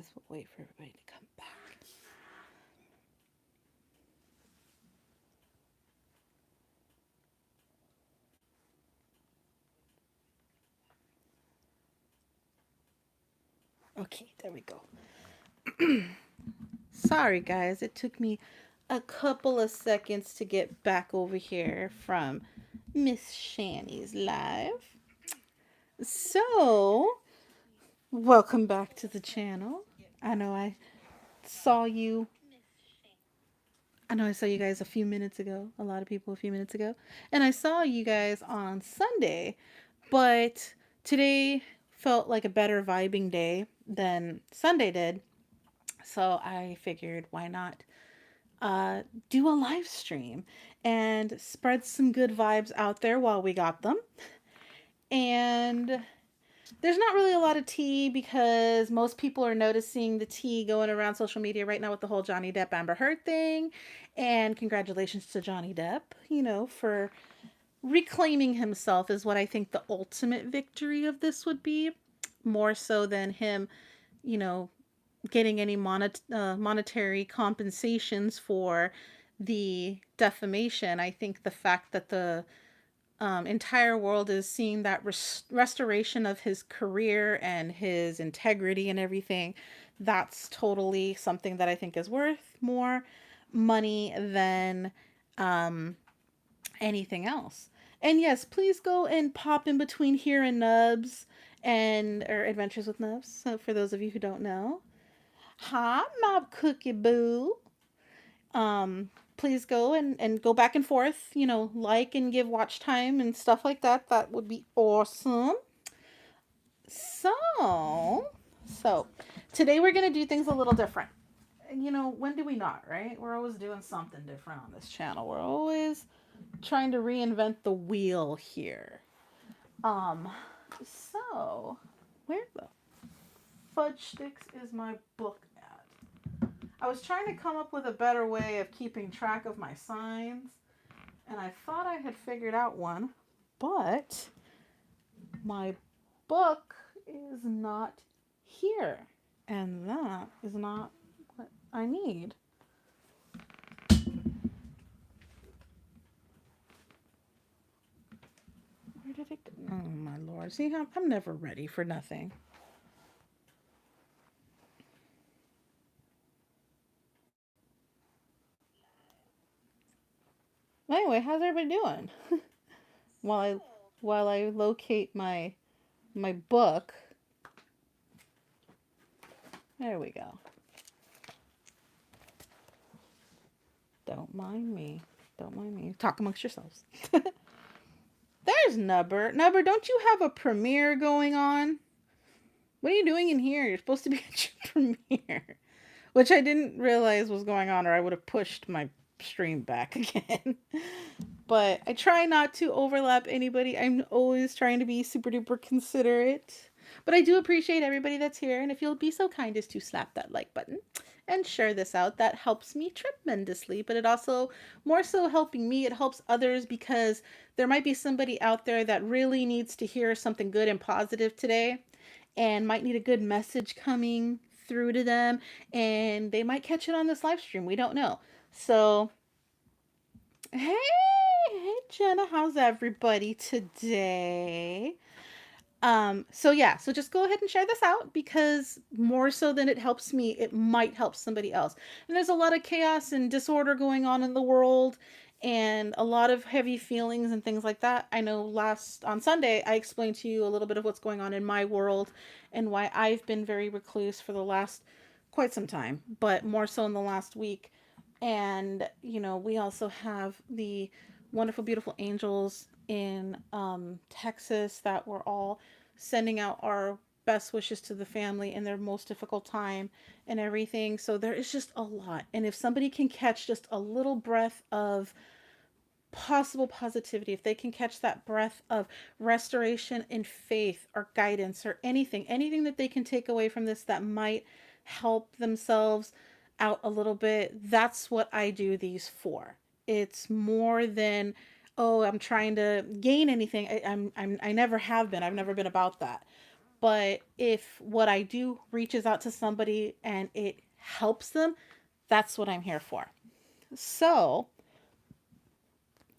guess we'll wait for everybody to come back. Okay, there we go. Sorry, guys. It took me a couple of seconds to get back over here from Miss Shani's live. So, welcome back to the channel. I know I saw you. I know I saw you guys a few minutes ago, a lot of people a few minutes ago. And I saw you guys on Sunday, but today felt like a better vibing day than Sunday did. So I figured, why not do a live stream and spread some good vibes out there while we got them. And there's not really a lot of tea because most people are noticing the tea going around social media right now with the whole Johnny Depp Amber Heard thing. And congratulations to Johnny Depp, for reclaiming himself is what I think the ultimate victory of this would be, more so than him, you know, getting any monetary compensations for the defamation. I think the fact that the entire world is seeing that restoration of his career and his integrity and everything, that's totally something that I think is worth more money than anything else. And yes, please go and pop in between here and Nubs and or Adventures with Nubs. So for those of you who don't know, hi, my cookie boo. Please go and go back and forth, like and give watch time and stuff like that. That would be awesome. So today we're going to do things a little different. When do we not, right? We're always doing something different on this channel. We're always trying to reinvent the wheel here. So where the fudge sticks is my book at? I was trying to come up with a better way of keeping track of my signs, and I thought I had figured out one, but my book is not here, and that is not what I need. Where did it go? Oh my lord. See, I'm never ready for nothing. Anyway, how's everybody doing? while I while I locate my book. There we go. Don't mind me. Don't mind me. Talk amongst yourselves. There's Nubber. Nubber, don't you have a premiere going on? What are you doing in here? You're supposed to be at your premiere. Which I didn't realize was going on, or I would have pushed my stream back again. But I try not to overlap anybody. I'm always trying to be super duper considerate. But I do appreciate everybody that's here. And if you'll be so kind as to slap that like button and share this out, that helps me tremendously. But it also, more so helping me, it helps others, because there might be somebody out there that really needs to hear something good and positive today and might need a good message coming through to them, and they might catch it on this live stream. We don't know. So, hey Jenna, how's everybody today? So just go ahead and share this out, because more so than it helps me, it might help somebody else. And there's a lot of chaos and disorder going on in the world, and a lot of heavy feelings and things like that. I know on Sunday, I explained to you a little bit of what's going on in my world and why I've been very recluse for the last quite some time, but more so in the last week. And, we also have the wonderful, beautiful angels in Texas that were all sending out our best wishes to the family in their most difficult time and everything. So there is just a lot. And if somebody can catch just a little breath of possible positivity, if they can catch that breath of restoration in faith or guidance or anything that they can take away from this that might help themselves out a little bit, that's what I do these for. It's more than, oh, I'm trying to gain anything. I never have been. I've never been about that. But if what I do reaches out to somebody and it helps them, that's what I'm here for. So,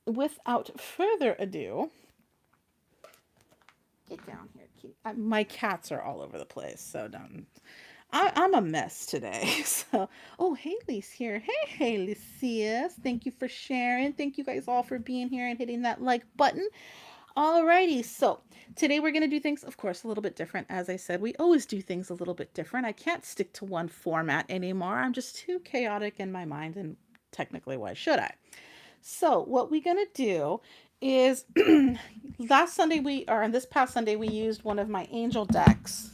without further ado, get down here, cute. My cats are all over the place, so don't. I'm a mess today. So, oh, Haley's here. Hey, Haley, sis. Thank you for sharing. Thank you guys all for being here and hitting that like button. Alrighty, so today we're going to do things, of course, a little bit different. As I said, we always do things a little bit different. I can't stick to one format anymore. I'm just too chaotic in my mind, and technically, why should I? So what we're going to do is this past Sunday, we used one of my angel decks.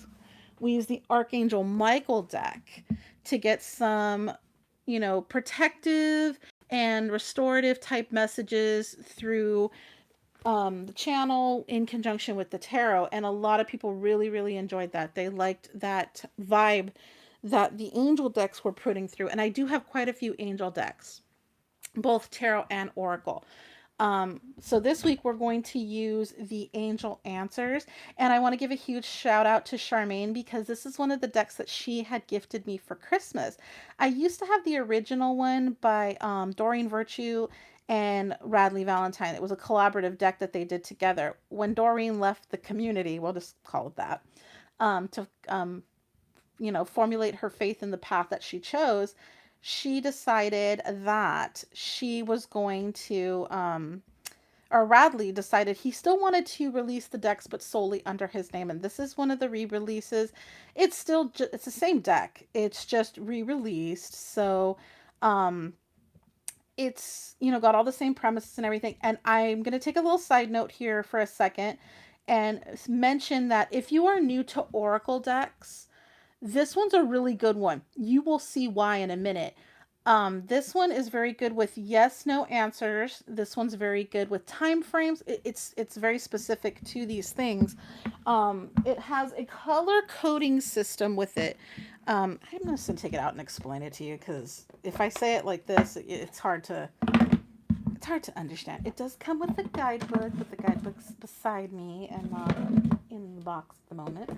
We used the Archangel Michael deck to get some, protective and restorative type messages through the channel in conjunction with the tarot. And a lot of people really, really enjoyed that. They liked that vibe that the angel decks were putting through. And I do have quite a few angel decks, both tarot and oracle. So this week we're going to use the Angel Answers, and I want to give a huge shout out to Charmaine because this is one of the decks that she had gifted me for Christmas. I used to have the original one by Doreen Virtue and Radley Valentine. It was a collaborative deck that they did together. When Doreen left the community, we'll just call it that, to formulate her faith in the path that she chose, she decided that she was going to, or Radley decided he still wanted to release the decks, but solely under his name. And this is one of the re-releases. It's still, it's the same deck. It's just re-released. So, it's, got all the same premises and everything. And I'm going to take a little side note here for a second and mention that if you are new to Oracle decks, this one's a really good one. You will see why in a minute. This one is very good with yes, no answers. This one's very good with time frames. It's very specific to these things. It has a color coding system with it. I'm just going to take it out and explain it to you because if I say it like this, it's hard to understand. It does come with a guidebook, but the guidebook's beside me and not in the box at the moment.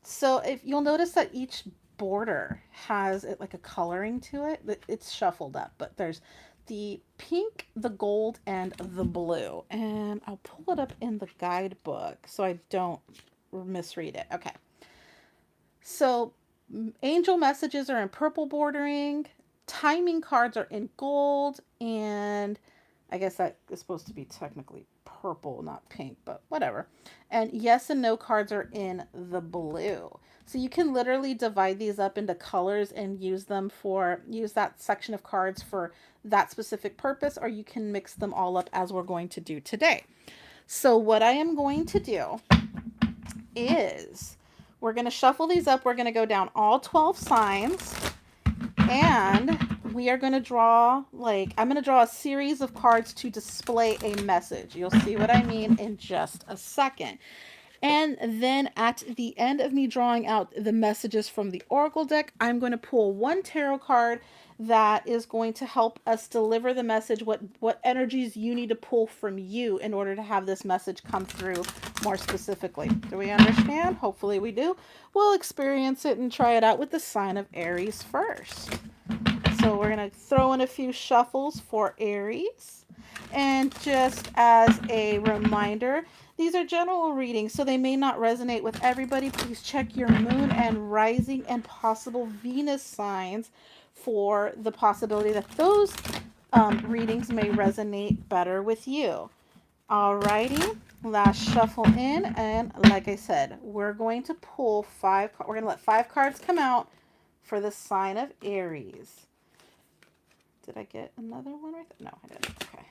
So if you'll notice that each border has it like a coloring to it, it's shuffled up, but there's the pink, the gold, and the blue. And I'll pull it up in the guidebook so I don't misread it. Okay. So angel messages are in purple bordering, timing cards are in gold, and I guess that is supposed to be technically purple, not pink, but whatever. And yes and no cards are in the blue. So you can literally divide these up into colors and use that section of cards for that specific purpose, or you can mix them all up as we're going to do today. So what I am going to do is we're going to shuffle these up. We're going to go down all 12 signs, and we are going to draw, I'm going to draw a series of cards to display a message. You'll see what I mean in just a second. And then at the end of me drawing out the messages from the Oracle deck, I'm going to pull one tarot card that is going to help us deliver the message, what energies you need to pull from you in order to have this message come through more specifically. Do we understand? Hopefully we do. We'll experience it and try it out with the sign of Aries first. So we're going to throw in a few shuffles for Aries. And just as a reminder, these are general readings, so they may not resonate with everybody. Please check your moon and rising and possible Venus signs for the possibility that those readings may resonate better with you. Alrighty, last shuffle in, and like I said, we're going to pull we're going to let 5 cards come out for the sign of Aries. Did I get another one right there? No, I didn't. Okay.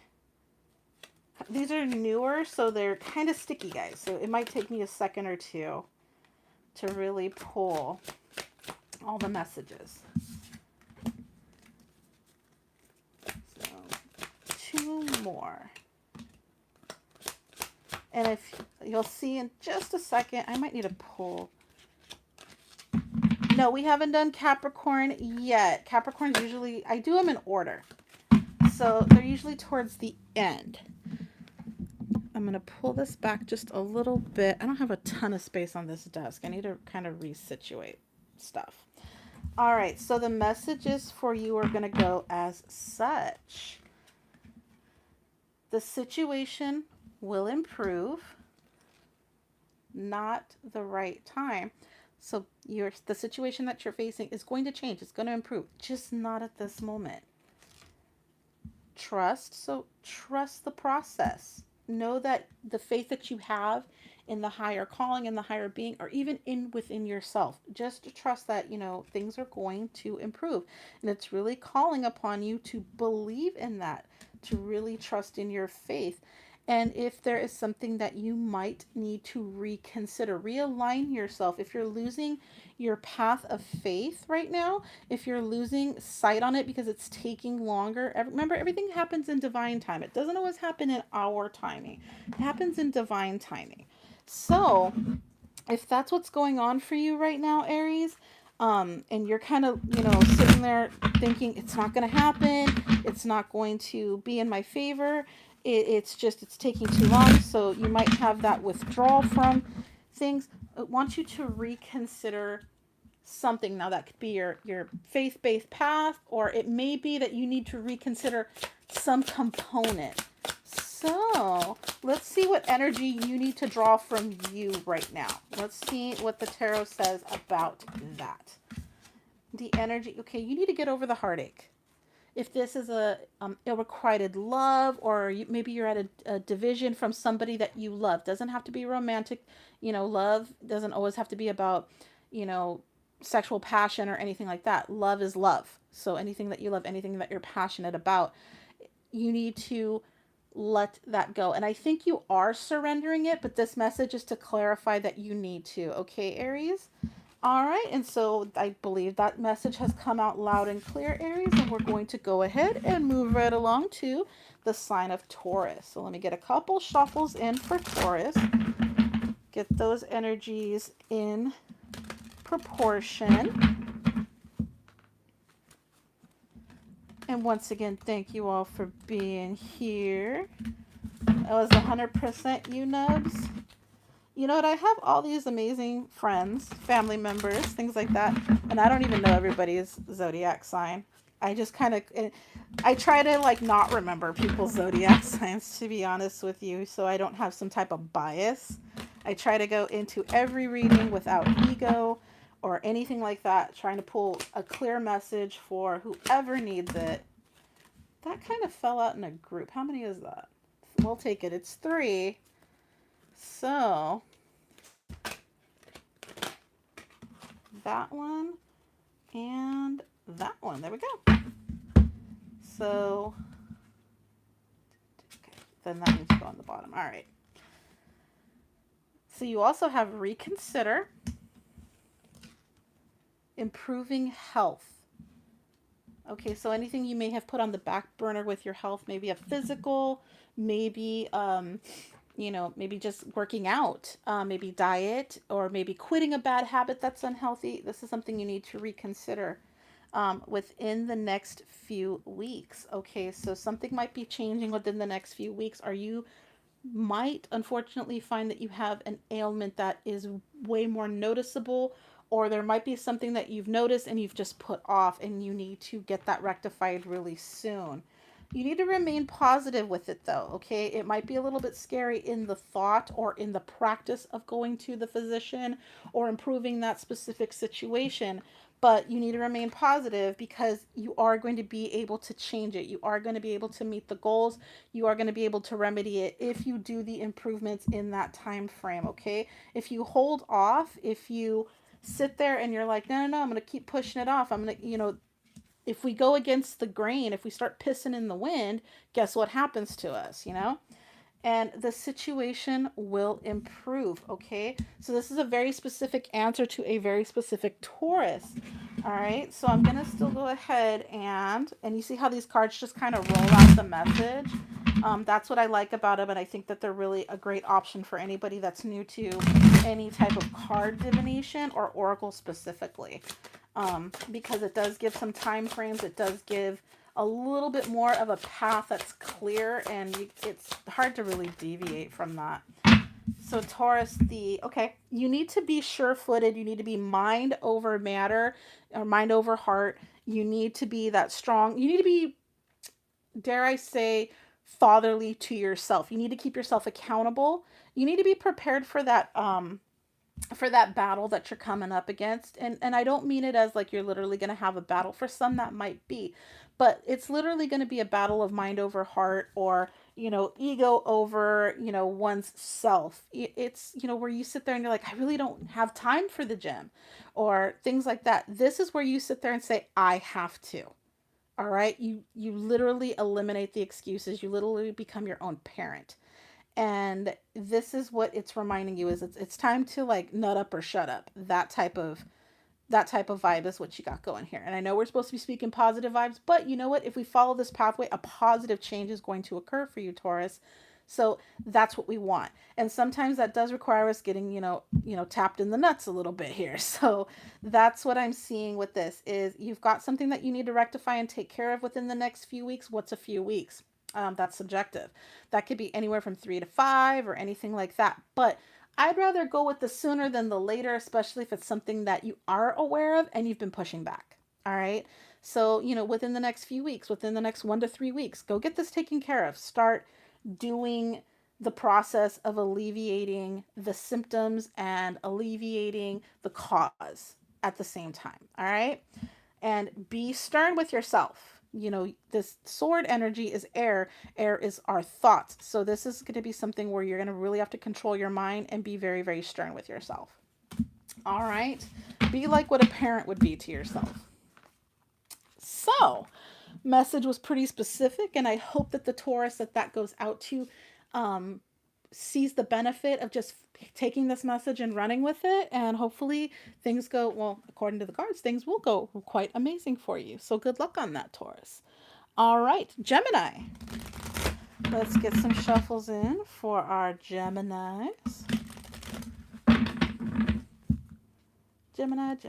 These are newer, so they're kind of sticky, guys. So it might take me a second or two to really pull all the messages. So 2 more. And if you'll see in just a second, I might need to pull. No, we haven't done Capricorn yet. Capricorn's usually, I do them in order. So they're usually towards the end. I'm going to pull this back just a little bit. I don't have a ton of space on this desk. I need to kind of resituate stuff. All right, so the messages for you are going to go as such. The situation will improve, not the right time. So the situation that you're facing is going to change. It's going to improve, just not at this moment. Trust. So trust the process. Know that the faith that you have in the higher calling and the higher being, or even within yourself, just trust that, you know, things are going to improve. And it's really calling upon you to believe in that, to really trust in your faith. And if there is something that you might need to reconsider, realign yourself. If you're losing your path of faith right now, if you're losing sight on it because it's taking longer, remember, everything happens in divine time. It doesn't always happen in our timing. It happens in divine timing. So if that's what's going on for you right now, Aries, and you're kind of, you know, sitting there thinking it's not going to happen, it's not going to be in my favor, it's taking too long, so you might have that withdrawal from things. I want you to reconsider something. Now that could be your faith-based path, or it may be that you need to reconsider some component. So let's see what energy you need to draw from you right now. Let's see what the tarot says about that. The energy, okay, you need to get over the heartache. If this is a ill-requited love, or maybe you're at a division from somebody that you love. Doesn't have to be romantic. You know, love doesn't always have to be about, you know, sexual passion or anything like that. Love is love. So anything that you love, anything that you're passionate about, you need to let that go. And I think you are surrendering it, but this message is to clarify that you need to. Okay, Aries? All right, and so I believe that message has come out loud and clear, Aries, and we're going to go ahead and move right along to the sign of Taurus. So let me get a couple shuffles in for Taurus. Get those energies in proportion. And once again, thank you all for being here. That was 100% you, Nubs. You know what? I have all these amazing friends, family members, things like that, and I don't even know everybody's zodiac sign. I just kind of, I try to like not remember people's zodiac signs, to be honest with you, so I don't have some type of bias. I try to go into every reading without ego or anything like that, trying to pull a clear message for whoever needs it. That kind of fell out in a group. How many is that? We'll take it. It's 3. So that one and that one. There we go. So okay, then that needs to go on the bottom. All right. So you also have reconsider, improving health. Okay, so anything you may have put on the back burner with your health, maybe a physical, maybe you know, maybe just working out, maybe diet, or maybe quitting a bad habit that's unhealthy. This is something you need to reconsider within the next few weeks. Okay, so something might be changing within the next few weeks, or you might unfortunately find that you have an ailment that is way more noticeable, or there might be something that you've noticed and you've just put off and you need to get that rectified really soon. You need to remain positive with it though, okay? It might be a little bit scary in the thought or in the practice of going to the physician or improving that specific situation, but you need to remain positive because you are going to be able to change it. You are going to be able to meet the goals. You are going to be able to remedy it if you do the improvements in that time frame, okay? If you hold off, if you sit there and you're like, no, I'm going to keep pushing it off. I'm going to, you know, if we go against the grain, if we start pissing in the wind, guess what happens to us, you know? And the situation will improve, okay? So this is a very specific answer to a very specific Taurus. All right, so I'm going to still go ahead and you see how these cards just kind of roll out the message? That's what I like about them, and I think that they're really a great option for anybody that's new to any type of card divination or oracle specifically. Because it does give some time frames, it does give a little bit more of a path that's clear, and it's hard to really deviate from that. So Taurus, okay, you need to be sure-footed. You need to be mind over matter or mind over heart. You need to be that strong. You need to be, dare I say, fatherly to yourself. You need to keep yourself accountable. You need to be prepared for that battle that you're coming up against. And I don't mean it as like you're literally going to have a battle. For some that might be, but it's literally going to be a battle of mind over heart, or ego over one's self. It's where you sit there and you're like, I really don't have time for the gym, or things like that. This is where you sit there and say, I have to. All right, you literally eliminate the excuses. You literally become your own parent. And this is what it's reminding you is it's time to like nut up or shut up. That type of vibe is what you got going here. And I know we're supposed to be speaking positive vibes, but you know what? If we follow this pathway, a positive change is going to occur for you, Taurus. So that's what we want. And sometimes that does require us getting, tapped in the nuts a little bit here. So that's what I'm seeing with this is you've got something that you need to rectify and take care of within the next few weeks. What's a few weeks? That's subjective. That could be anywhere from 3 to 5 or anything like that. But I'd rather go with the sooner than the later, especially if it's something that you are aware of and you've been pushing back. All right. So, within the next few weeks, within the next 1 to 3 weeks, go get this taken care of. Start doing the process of alleviating the symptoms and alleviating the cause at the same time. All right. And be stern with yourself. This sword energy is air. Air is our thoughts. So this is going to be something where you're going to really have to control your mind and be very, very stern with yourself. All right. Be like what a parent would be to yourself. So, message was pretty specific, and I hope that the Taurus that goes out to sees the benefit of just taking this message and running with it, and hopefully things go well. According to the cards, things will go quite amazing for you. So good luck on that, Taurus. All right, Gemini. Let's get some shuffles in for our Geminis. Geminis.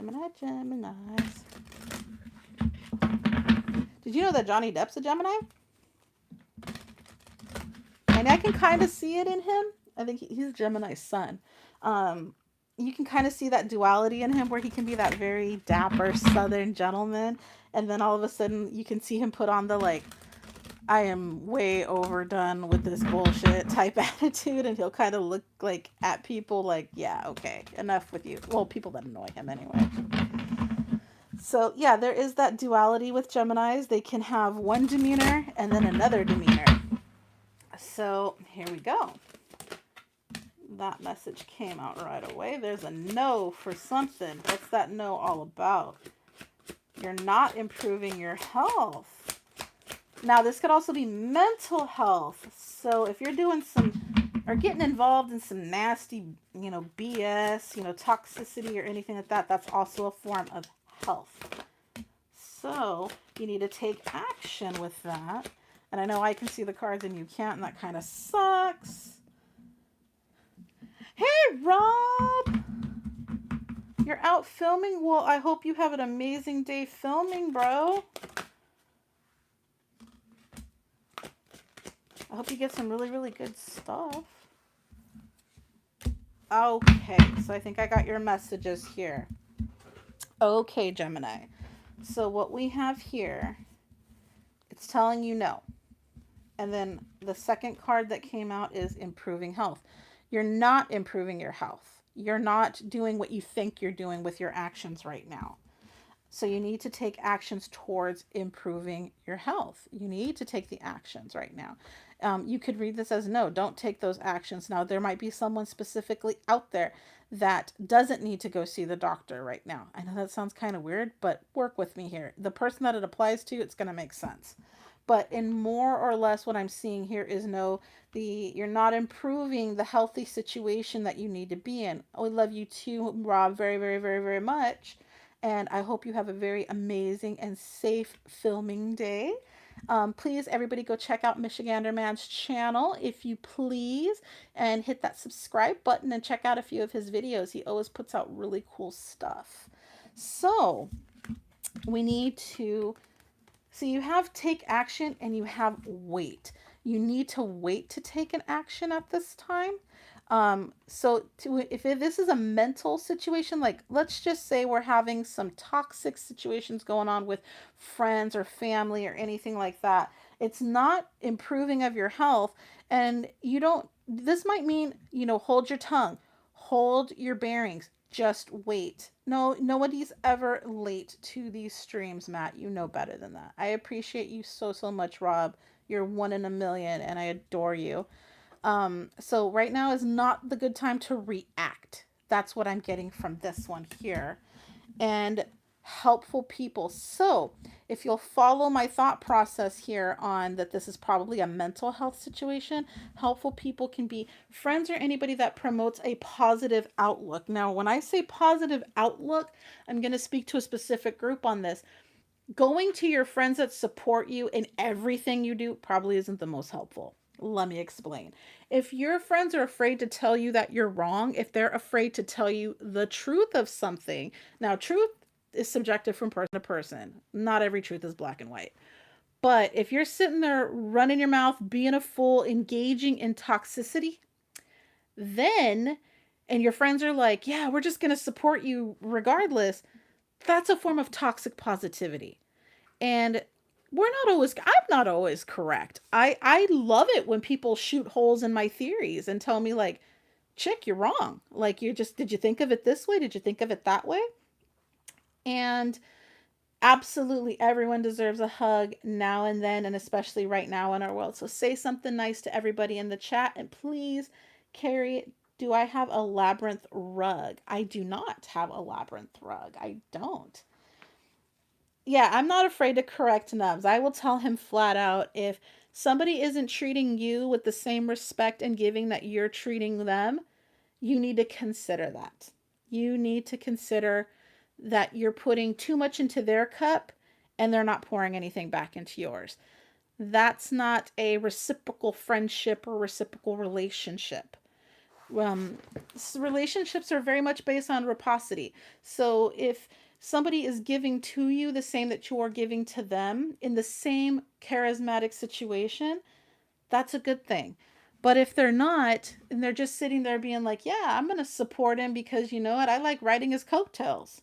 Did you know that Johnny Depp's a Gemini? And I can kind of see it in him. I think he's Gemini's son. You can kind of see that duality in him where he can be that very dapper southern gentleman. And then all of a sudden you can see him put on the like, I am way overdone with this bullshit type attitude. And he'll kind of look like at people like, yeah, okay, enough with you. Well, people that annoy him anyway. So yeah, there is that duality with Geminis. They can have one demeanor and then another demeanor. So here we go. That message came out right away. There's a no for something. What's that no all about? You're not improving your health. Now, this could also be mental health. So if you're doing or getting involved in some nasty, BS, toxicity or anything like that, that's also a form of health. So you need to take action with that. And I know I can see the cards and you can't, and that kind of sucks. Hey, Rob! You're out filming? Well, I hope you have an amazing day filming, bro. I hope you get some really, really good stuff. Okay, so I think I got your messages here. Okay, Gemini. So what we have here, it's telling you no. And then the second card that came out is improving health. You're not improving your health. You're not doing what you think you're doing with your actions right now. So you need to take actions towards improving your health. You need to take the actions right now. You could read this as no, don't take those actions. Now, there might be someone specifically out there that doesn't need to go see the doctor right now. I know that sounds kind of weird, but work with me here. The person that it applies to, it's going to make sense. But in more or less what I'm seeing here is no, you're not improving the healthy situation that you need to be in. I love you too, Rob, very, very, very, very much. And I hope you have a very amazing and safe filming day. Please, everybody go check out Michigander Man's channel, if you please, and hit that subscribe button and check out a few of his videos. He always puts out really cool stuff. So we need to So you have take action and you have wait. You need to wait to take an action at this time. If this is a mental situation, like let's just say we're having some toxic situations going on with friends or family or anything like that, it's not improving of your health. And you don't, this might mean, hold your tongue, hold your bearings, just wait. No, nobody's ever late to these streams, Matt. You know better than that. I appreciate you so, so much, Rob. You're one in a million, and I adore you. So right now is not the good time to react. That's what I'm getting from this one here. And helpful people. So if you'll follow my thought process here on that, this is probably a mental health situation. Helpful people can be friends or anybody that promotes a positive outlook. Now, when I say positive outlook, I'm going to speak to a specific group on this. Going to your friends that support you in everything you do probably isn't the most helpful. Let me explain. If your friends are afraid to tell you that you're wrong, if they're afraid to tell you the truth of something, now truth is subjective from person to person. Not every truth is black and white. But if you're sitting there running your mouth, being a fool, engaging in toxicity, then, and your friends are like, yeah, we're just going to support you regardless, that's a form of toxic positivity. And I'm not always correct. I love it when people shoot holes in my theories and tell me like, chick, you're wrong. Like did you think of it this way? Did you think of it that way? And absolutely everyone deserves a hug now and then, and especially right now in our world. So say something nice to everybody in the chat, and please, Carrie, do I have a labyrinth rug? I do not have a labyrinth rug. I don't. Yeah, I'm not afraid to correct Nubs. I will tell him flat out, if somebody isn't treating you with the same respect and giving that you're treating them, you need to consider that. You need to consider that you're putting too much into their cup and they're not pouring anything back into yours. That's not a reciprocal friendship or reciprocal relationship. Relationships are very much based on reciprocity. So if somebody is giving to you the same that you're giving to them in the same charismatic situation, that's a good thing. But if they're not, and they're just sitting there being like, yeah, I'm going to support him because you know what? I like riding his coattails.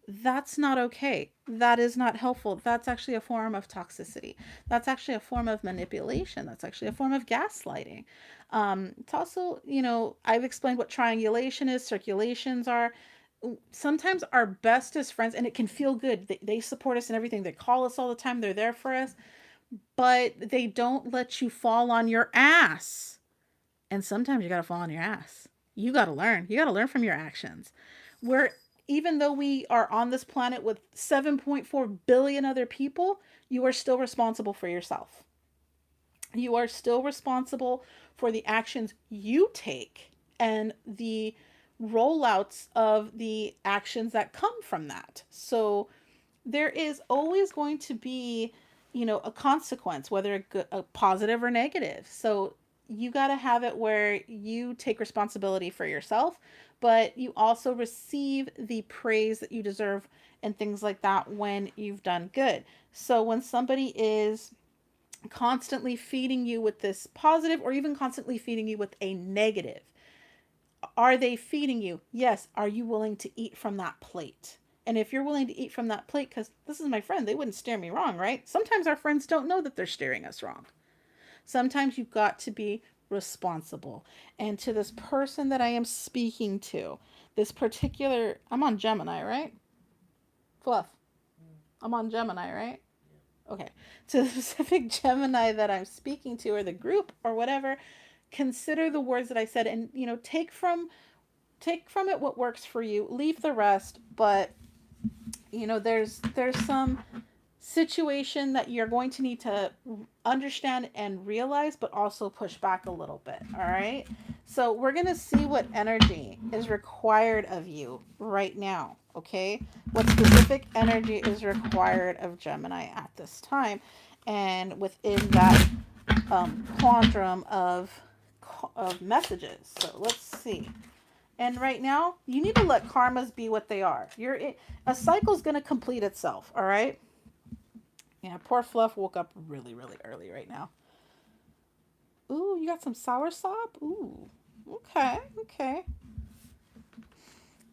That's not okay. That is not helpful. That's actually a form of toxicity. That's actually a form of manipulation. That's actually a form of gaslighting. It's also, I've explained what triangulation is, circulations are. Sometimes our bestest friends, and it can feel good. They support us in everything. They call us all the time. They're there for us. But they don't let you fall on your ass. And sometimes you got to fall on your ass. You got to learn. You got to learn from your actions. Even though we are on this planet with 7.4 billion other people, you are still responsible for yourself. You are still responsible for the actions you take and the rollouts of the actions that come from that. So there is always going to be, a consequence, whether a positive or negative. So you got to have it where you take responsibility for yourself, but you also receive the praise that you deserve and things like that when you've done good. So when somebody is constantly feeding you with this positive or even constantly feeding you with a negative, are they feeding you? Yes. Are you willing to eat from that plate? And if you're willing to eat from that plate, because this is my friend, they wouldn't steer me wrong, right? Sometimes our friends don't know that they're steering us wrong. Sometimes you've got to be responsible. And to this person that I am speaking to, I'm on Gemini, right? Fluff. I'm on Gemini, right? Okay. To the specific Gemini that I'm speaking to, or the group or whatever, consider the words that I said and, take from it what works for you, leave the rest. But, there's some situation that you're going to need to understand and realize, but also push back a little bit. All right. So we're going to see what energy is required of you right now. Okay. What specific energy is required of Gemini at this time. And within that quandrum of messages. So let's see. And right now, you need to let karmas be what they are. A cycle's going to complete itself. All right. Yeah, poor Fluff woke up really, really early right now. Ooh, you got some soursop? Ooh, okay, okay.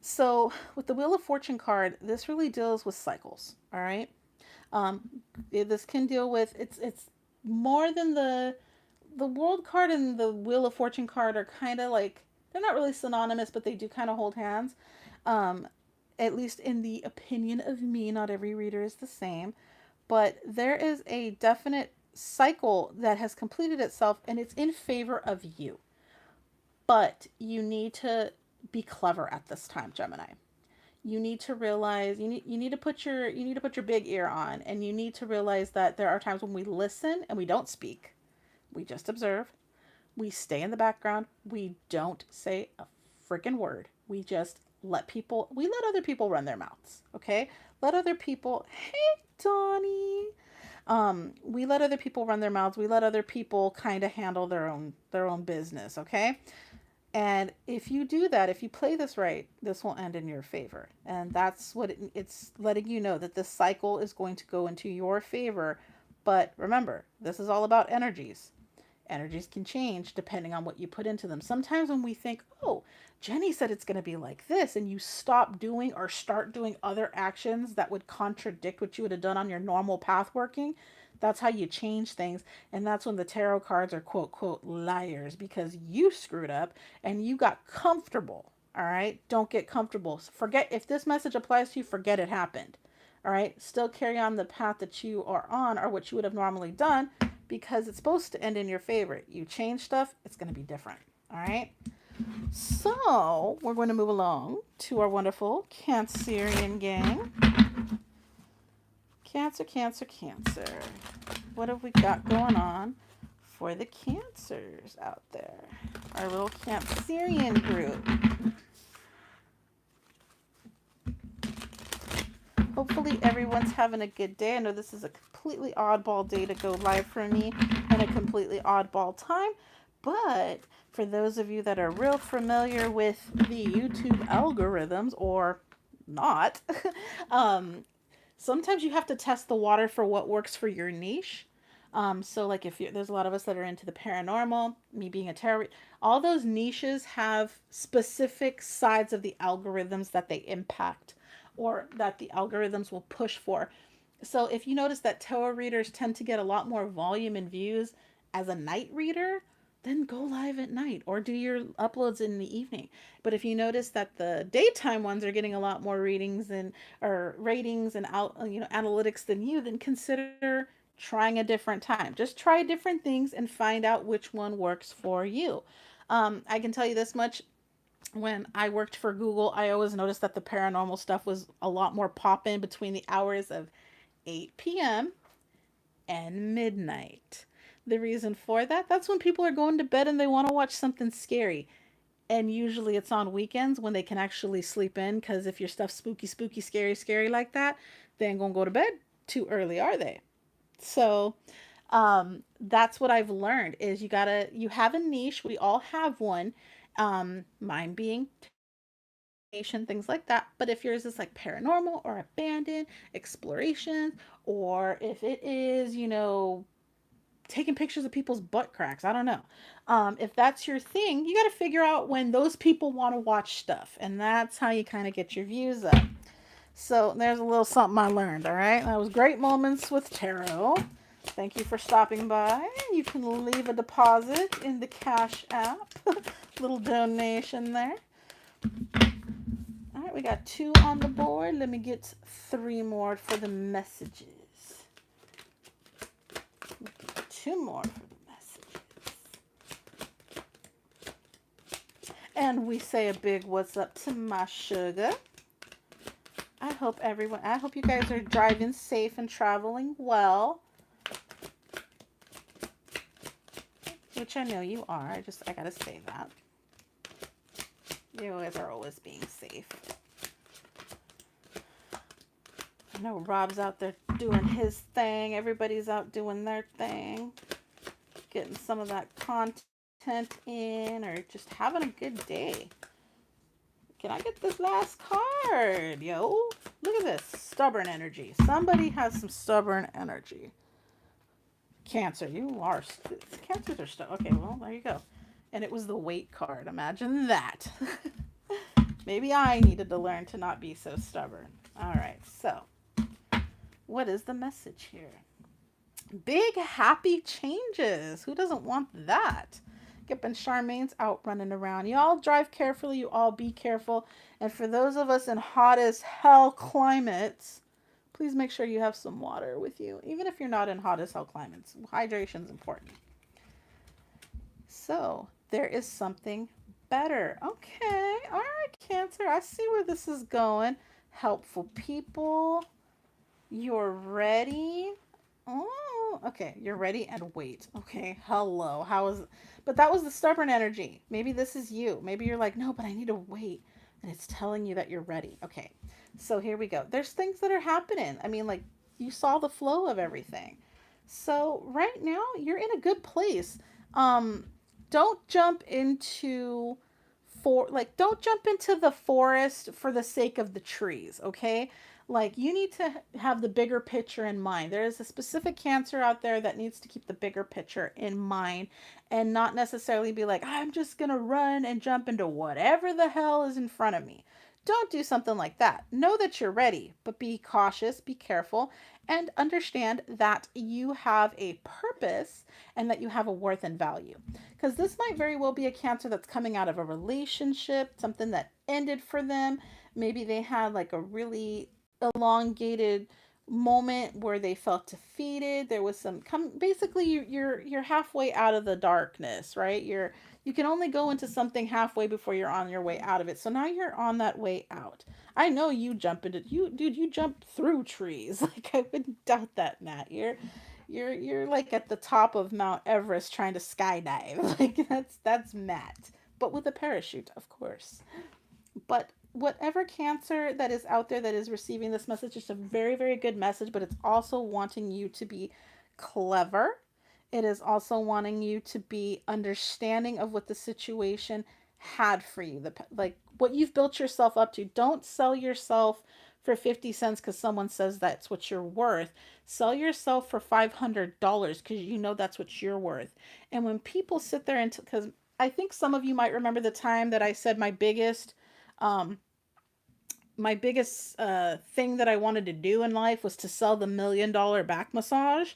So with the Wheel of Fortune card, this really deals with cycles. All right. Um, this can deal with it's more than the World card and the Wheel of Fortune card are kind of like they're not really synonymous, but they do kind of hold hands. Um, at least in the opinion of me, not every reader is the same, but there is a definite cycle that has completed itself and it's in favor of you. But you need to be clever at this time, Gemini. You need to realize you need to put your big ear on, and you need to realize that there are times when we listen and we don't speak. We just observe. We stay in the background. We don't say a freaking word. We let other people run their mouths. Okay? Let other people, hey Donnie. We let other people run their mouths. We let other people kind of handle their own business, okay? And if you do that, if you play this right, this will end in your favor. And that's what it's letting you know that this cycle is going to go into your favor. But remember, this is all about energies. Energies can change depending on what you put into them. Sometimes when we think, oh, Jenny said it's going to be like this, and you stop doing or start doing other actions that would contradict what you would have done on your normal path working, that's how you change things. And that's when the tarot cards are quote, quote, liars because you screwed up and you got comfortable. All right. Don't get comfortable. Forget if this message applies to you, forget it happened. All right. Still carry on the path that you are on or what you would have normally done because it's supposed to end in your favor. You change stuff, it's going to be different. All right. So we're going to move along to our wonderful Cancerian gang. Cancer, Cancer, Cancer. What have we got going on for the Cancers out there? Our little Cancerian group. Hopefully everyone's having a good day. I know this is a completely oddball day to go live for me and a completely oddball time. But for those of you that are real familiar with the YouTube algorithms or not, sometimes you have to test the water for what works for your niche. So like if there's a lot of us that are into the paranormal, me being a tarot, all those niches have specific sides of the algorithms that they impact or that the algorithms will push for. So if you notice that tarot readers tend to get a lot more volume and views as a night reader, then go live at night or do your uploads in the evening. But if you notice that the daytime ones are getting a lot more readings and or ratings and analytics than you, then consider trying a different time. Just try different things and find out which one works for you. I can tell you this much. When I worked for Google, I always noticed that the paranormal stuff was a lot more poppin' between the hours of 8 p.m. and midnight. The reason for that, that's when people are going to bed and they want to watch something scary. And usually it's on weekends when they can actually sleep in because if your stuff's spooky, spooky, scary, scary like that, they ain't going to go to bed too early, are they? So, that's what I've learned is you have a niche. We all have one. Mine being things like that. But if yours is like paranormal or abandoned, exploration, or if it is, taking pictures of people's butt cracks, I don't know. If that's your thing, you got to figure out when those people want to watch stuff. And that's how you kind of get your views up. So there's a little something I learned, all right? That was Great Moments with Tarot. Thank you for stopping by. You can leave a deposit in the Cash app. Little donation there. All right, we got 2 on the board. Let me get 3 more for the messages. 2 more for the messages. And we say a big what's up to my sugar. I hope you guys are driving safe and traveling well. Which I know you are. I gotta say that. You guys are always being safe. I know Rob's out there doing his thing. Everybody's out doing their thing. Getting some of that content in or just having a good day. Can I get this last card? Yo, look at this. Stubborn energy. Somebody has some stubborn energy. Cancer, you are. Cancers are stubborn. Okay, well, there you go. And it was the weight card. Imagine that. Maybe I needed to learn to not be so stubborn. All right, so what is the message here? Big happy changes. Who doesn't want that? Yep, and Charmaine's out running around. You all drive carefully. You all be careful. And for those of us in hot as hell climates, please make sure you have some water with you. Even if you're not in hot as hell climates, hydration is important. So there is something better. Okay, all right, Cancer. I see where this is going. Helpful people. You're ready. Oh, okay. You're ready and wait. Okay. Hello. How is it? But that was the stubborn energy. Maybe this is you. Maybe you're like, no, but I need to wait. And it's telling you that you're ready. Okay. So here we go. There's things that are happening. I mean, like, you saw the flow of everything. So right now you're in a good place. Don't jump into don't jump into the forest for the sake of the trees, okay? Like, you need to have the bigger picture in mind. There is a specific Cancer out there that needs to keep the bigger picture in mind and not necessarily be like, I'm just going to run and jump into whatever the hell is in front of me. Don't do something like that. Know that you're ready, but be cautious, be careful, and understand that you have a purpose and that you have a worth and value. Because this might very well be a Cancer that's coming out of a relationship, something that ended for them. Maybe they had like a really elongated moment where they felt defeated. There was some basically you're halfway out of the darkness, right? You can only go into something halfway before you're on your way out of it. So now you're on that way out. I know you jump into you jump through trees. Like, I wouldn't doubt that, Matt. You're like at the top of Mount Everest trying to skydive. Like, that's Matt, but with a parachute, of course. But whatever Cancer that is out there that is receiving this message, is a very, very good message, but it's also wanting you to be clever. It is also wanting you to be understanding of what the situation had for you, like what you've built yourself up to. Don't sell yourself for 50 cents because someone says that's what you're worth. Sell yourself for $500 because you know that's what you're worth. And when people sit there and, because I think some of you might remember the time that I said um, my biggest thing that I wanted to do in life was to sell the $1,000,000 back massage.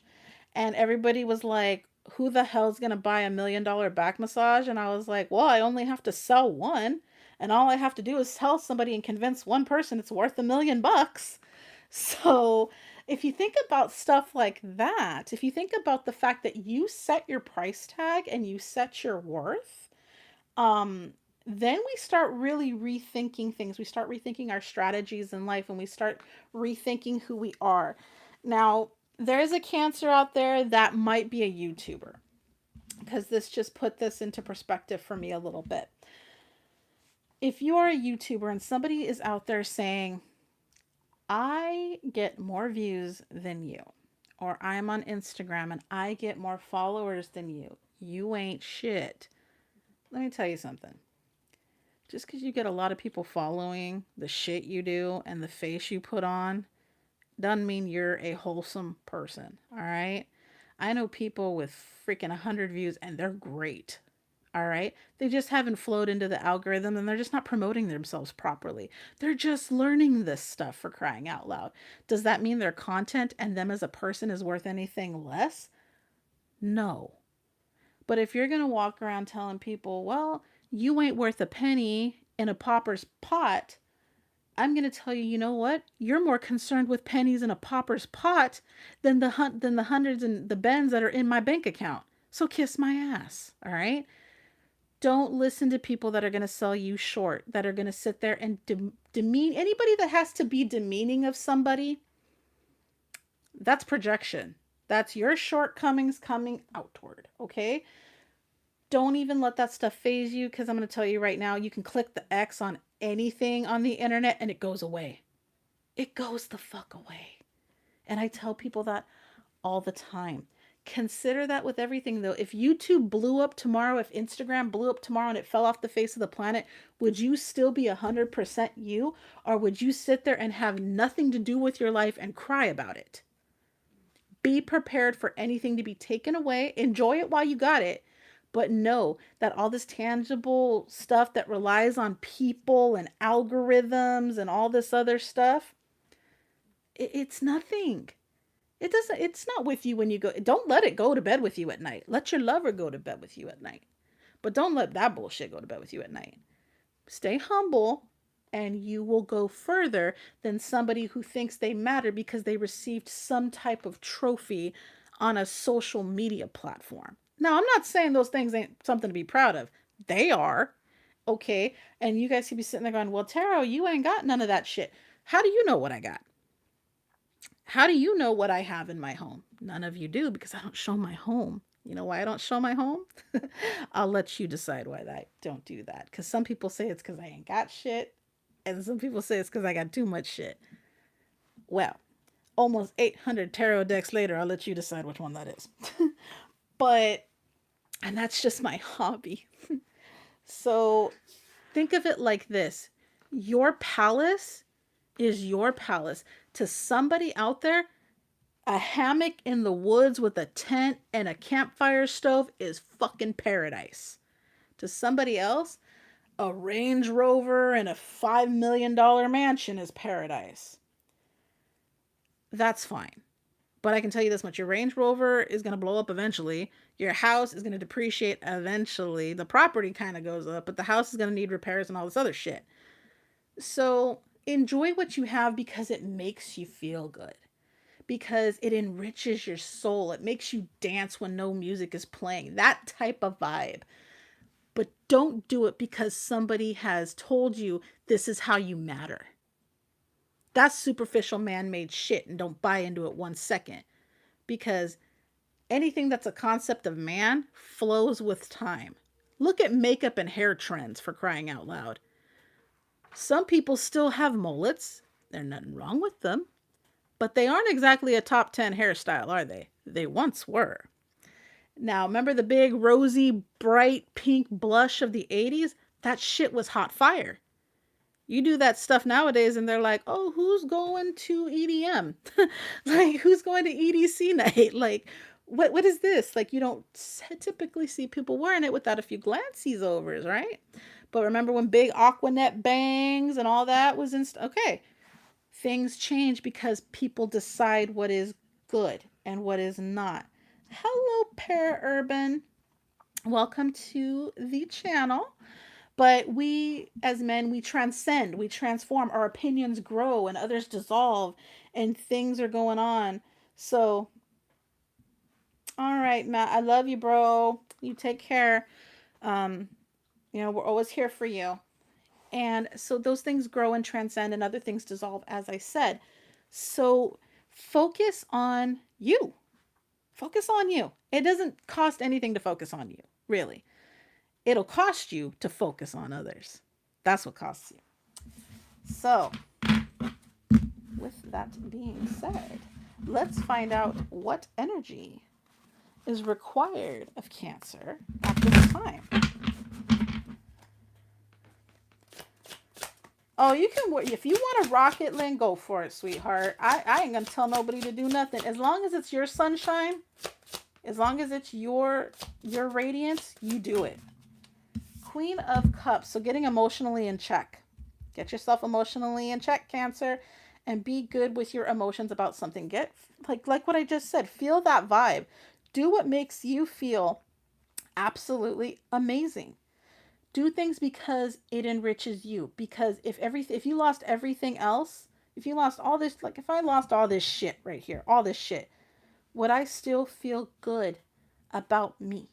And everybody was like, who the hell's going to buy $1,000,000 back massage? And I was like, well, I only have to sell one. And all I have to do is tell somebody and convince one person it's worth $1,000,000. So if you think about stuff like that, if you think about the fact that you set your price tag and you set your worth, then we start really rethinking things. We start rethinking our strategies in life, and we start rethinking who we are. Now, there is a Cancer out there that might be a YouTuber, because this just put this into perspective for me a little bit. If you are a YouTuber and somebody is out there saying, I get more views than you, or I'm on Instagram and I get more followers than you ain't shit. Let me tell you something. Just because you get a lot of people following the shit you do and the face you put on doesn't mean you're a wholesome person. All right. I know people with freaking 100 views and they're great. All right. They just haven't flowed into the algorithm and they're just not promoting themselves properly. They're just learning this stuff, for crying out loud. Does that mean their content and them as a person is worth anything less? No. But if you're going to walk around telling people, well, you ain't worth a penny in a pauper's pot, I'm going to tell you, you know what? You're more concerned with pennies in a pauper's pot than the hundreds and the bens that are in my bank account. So kiss my ass, all right? Don't listen to people that are going to sell you short, that are going to sit there and demean anybody that has to be demeaning of somebody. That's projection. That's your shortcomings coming outward, okay? Don't even let that stuff phase you, because I'm going to tell you right now, you can click the X on anything on the internet and it goes away. It goes the fuck away. And I tell people that all the time. Consider that with everything, though. If YouTube blew up tomorrow, if Instagram blew up tomorrow and it fell off the face of the planet, would you still be 100% you? Or would you sit there and have nothing to do with your life and cry about it? Be prepared for anything to be taken away. Enjoy it while you got it. But know that all this tangible stuff that relies on people and algorithms and all this other stuff, it's nothing. It's not with you when you go. Don't let it go to bed with you at night. Let your lover go to bed with you at night. But don't let that bullshit go to bed with you at night. Stay humble and you will go further than somebody who thinks they matter because they received some type of trophy on a social media platform. Now, I'm not saying those things ain't something to be proud of. They are. Okay. And you guys could be sitting there going, well, Tarot, you ain't got none of that shit. How do you know what I got? How do you know what I have in my home? None of you do because I don't show my home. You know why I don't show my home? I'll let you decide why I don't do that. Because some people say it's because I ain't got shit. And some people say it's because I got too much shit. Well, almost 800 tarot decks later, I'll let you decide which one that is. But, and that's just my hobby. So think of it like this. Your palace is your palace. To somebody out there, a hammock in the woods with a tent and a campfire stove is fucking paradise. To somebody else, a Range Rover and a $5 million mansion is paradise. That's fine. But I can tell you this much. Your Range Rover is going to blow up eventually. Your house is going to depreciate eventually. The property kind of goes up, but the house is going to need repairs and all this other shit. So enjoy what you have because it makes you feel good. Because it enriches your soul. It makes you dance when no music is playing. That type of vibe. But don't do it because somebody has told you this is how you matter. That's superficial man-made shit, and don't buy into it 1 second. Because anything that's a concept of man flows with time. Look at makeup and hair trends, for crying out loud. Some people still have mullets. There's nothing wrong with them. But they aren't exactly a top 10 hairstyle, are they? They once were. Now, remember the big rosy, bright pink blush of the 80s? That shit was hot fire. You do that stuff nowadays and they're like, oh, who's going to EDM? Like, who's going to EDC night? Like, what is this? Like, you don't typically see people wearing it without a few glances overs, right? But remember when big Aquanet bangs and all that was in... Okay. Things change because people decide what is good and what is not. Hello, Para-Urban. Welcome to the channel. But we, as men, we transcend, we transform, our opinions grow and others dissolve and things are going on. So, all right, Matt, I love you, bro. You take care. You know, we're always here for you. And so those things grow and transcend and other things dissolve, as I said. So focus on you. Focus on you. It doesn't cost anything to focus on you, really. It'll cost you to focus on others. That's what costs you. So, with that being said, let's find out what energy is required of Cancer at this time. Oh, you can, if you want to rock it, Lynn, go for it, sweetheart. I ain't going to tell nobody to do nothing. As long as it's your sunshine, as long as it's your radiance, you do it. Queen of Cups. So getting emotionally in check. Get yourself emotionally in check, Cancer, and be good with your emotions about something. Get, like what I just said, feel that vibe. Do what makes you feel absolutely amazing. Do things because it enriches you. Because if you lost everything else, if you lost all this, like if I lost all this shit right here, all this shit, would I still feel good about me?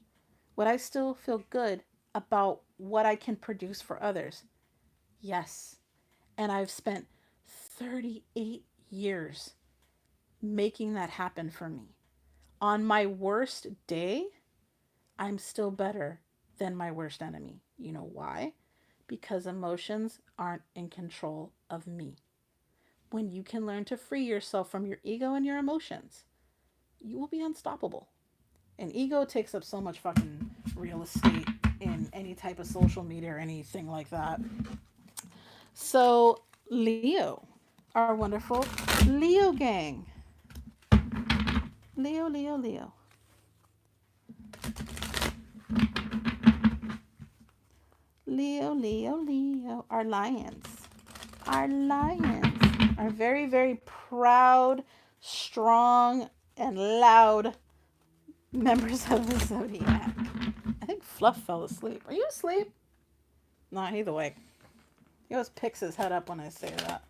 Would I still feel good about what I can produce for others? Yes. And I've spent 38 years making that happen for me. On my worst day, I'm still better than my worst enemy. You know why? Because emotions aren't in control of me. When you can learn to free yourself from your ego and your emotions, you will be unstoppable. And ego takes up so much fucking real estate in any type of social media or anything like that. So, Leo, our wonderful Leo gang. Leo, Leo, Leo. Leo, Leo, Leo. Our lions. Our lions are very, very proud, strong, and loud members of the zodiac. I think Fluff fell asleep. Are you asleep? Nah, either way. He always picks his head up when I say that.